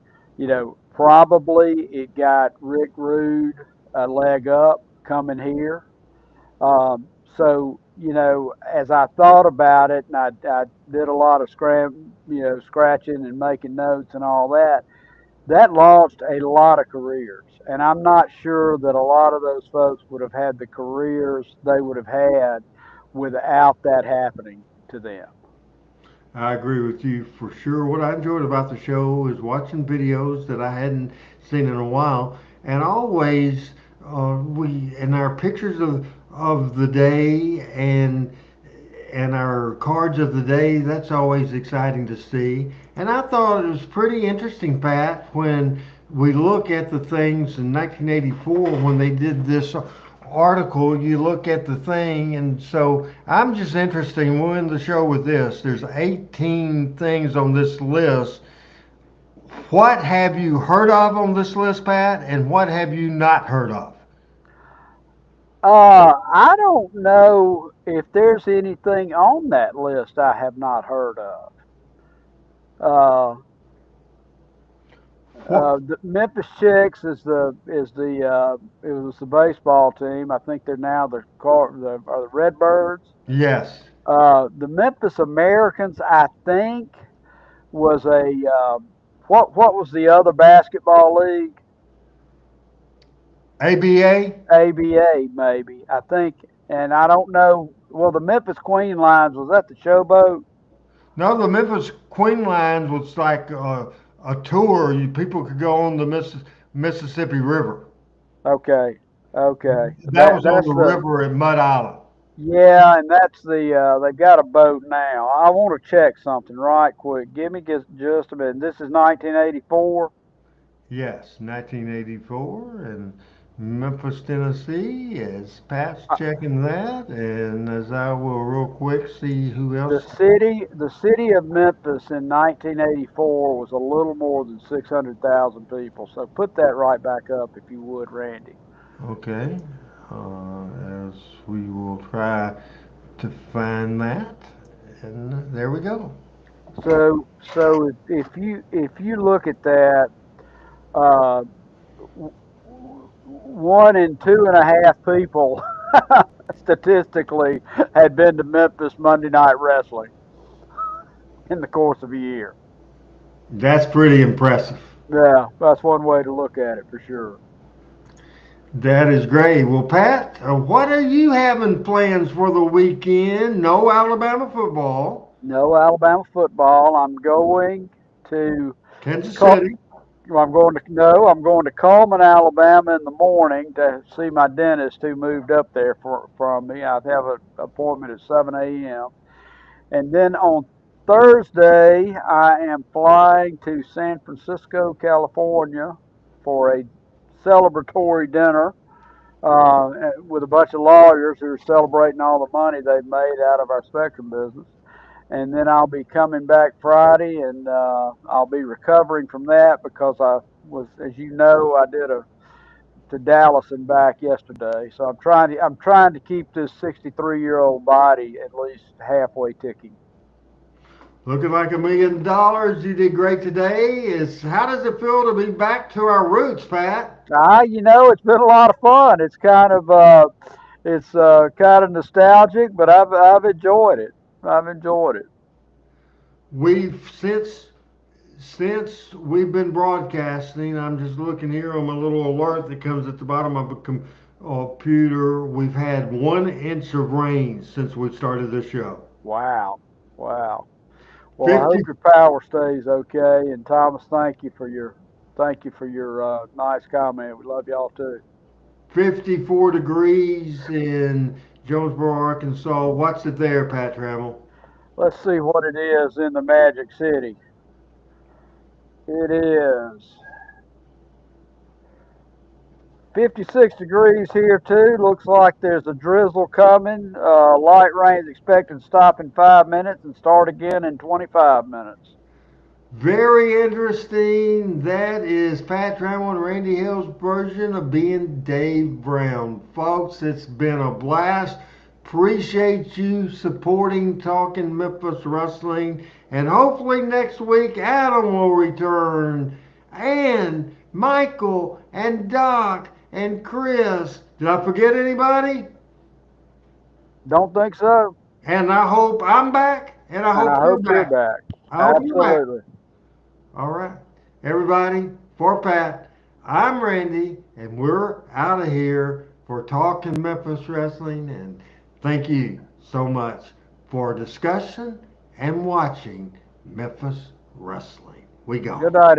Probably it got Rick Rude a leg up coming here. So, as I thought about it, and I did a lot of scratching and making notes and all that, that launched a lot of careers. And I'm not sure that a lot of those folks would have had the careers they would have had without that happening to them. I agree with you for sure. What I enjoyed about the show is watching videos that I hadn't seen in a while, and always we and our pictures of the day and our cards of the day. That's always exciting to see. And I thought it was pretty interesting, Pat, when we look at the things in 1984 when they did this article. You look at the thing, and so I'm just interested. We'll end the show with this. There's 18 things on this list. What have you heard of on this list, Pat, and what have you not heard of? I don't know if there's anything on that list I have not heard of. Uh, What? the Memphis Chicks it was the baseball team. I think they're now the Redbirds. Yes. The Memphis Americans, I think, was a what was the other basketball league? ABA? ABA, maybe, I think. And I don't know. Well, the Memphis Queen Lines, was that the Showboat? No, the Memphis Queen Lines was like a tour. People could go on the Mississippi River. Okay, okay. That was on That's the the river at Mud Island. Yeah, and that's the they've got a boat now. I want to check something right quick. Give me just a minute. This is 1984. Yes, 1984 in Memphis, Tennessee. As Pat's Uh, checking that, and as I will real quick see who The else. city of Memphis in 1984 was a little more than 600,000 people. So put that right back up if you would, Randy. Okay, as we will try to find that, and there we go. So if you look at that, uh, 1 in 2.5 people statistically had been to Memphis Monday Night Wrestling in the course of a year. That's pretty impressive. Yeah, that's one way to look at it for sure. That is great. Well, Pat, what are you having plans for the weekend? No Alabama football. No Alabama football. I'm going to Kansas Col- City. I'm going to Coleman, Alabama in the morning to see my dentist who moved up there from me. I have an appointment at 7 a.m. And then on Thursday, I am flying to San Francisco, California for a celebratory dinner with a bunch of lawyers who are celebrating all the money they've made out of our Spectrum business. And then I'll be coming back Friday, and I'll be recovering from that because I was, as you know, I did to Dallas and back yesterday. So I'm trying to keep this 63-year-old body at least halfway ticking. Looking like $1 million. You did great today. How does it feel to be back to our roots, Pat? It's been a lot of fun. It's kind of nostalgic, but I've enjoyed it. I've enjoyed it. We've since we've been broadcasting. I'm just looking here on my little alert that comes at the bottom of the computer. We've had 1 inch of rain since we started this show. Wow. Well, I 50, hope your power stays okay. And Thomas, thank you for your nice comment. We love y'all too. 54 degrees in Jonesboro, Arkansas. What's it there, Pat Trammell? Let's see what it is in the Magic City. It is 56 degrees here too. Looks like there's a drizzle coming. Light rain is expected to stop in 5 minutes and start again in 25 minutes. Very interesting. That is Pat Trammell and Randy Hill's version of being Dave Brown. Folks, it's been a blast. Appreciate you supporting Talking Memphis Wrestling. And hopefully next week Adam will return. And Michael and Doc and Chris. Did I forget anybody? Don't think so. And I hope I'm back. And I hope you're back. I hope you're back. Absolutely. All right. Everybody, for Pat, I'm Randy, and we're out of here for Talking Memphis Wrestling. And thank you so much for discussion and watching Memphis Wrestling. We go. Good night.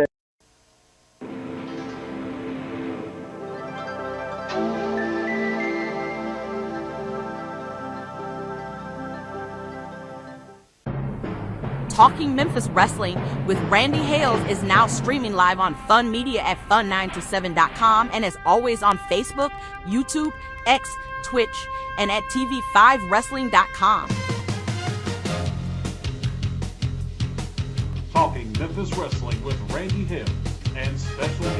Talking Memphis Wrestling with Randy Hales is now streaming live on Fun Media at fun927.com and is always on Facebook, YouTube, X, Twitch, and at tv5wrestling.com. Talking Memphis Wrestling with Randy Hill and special guest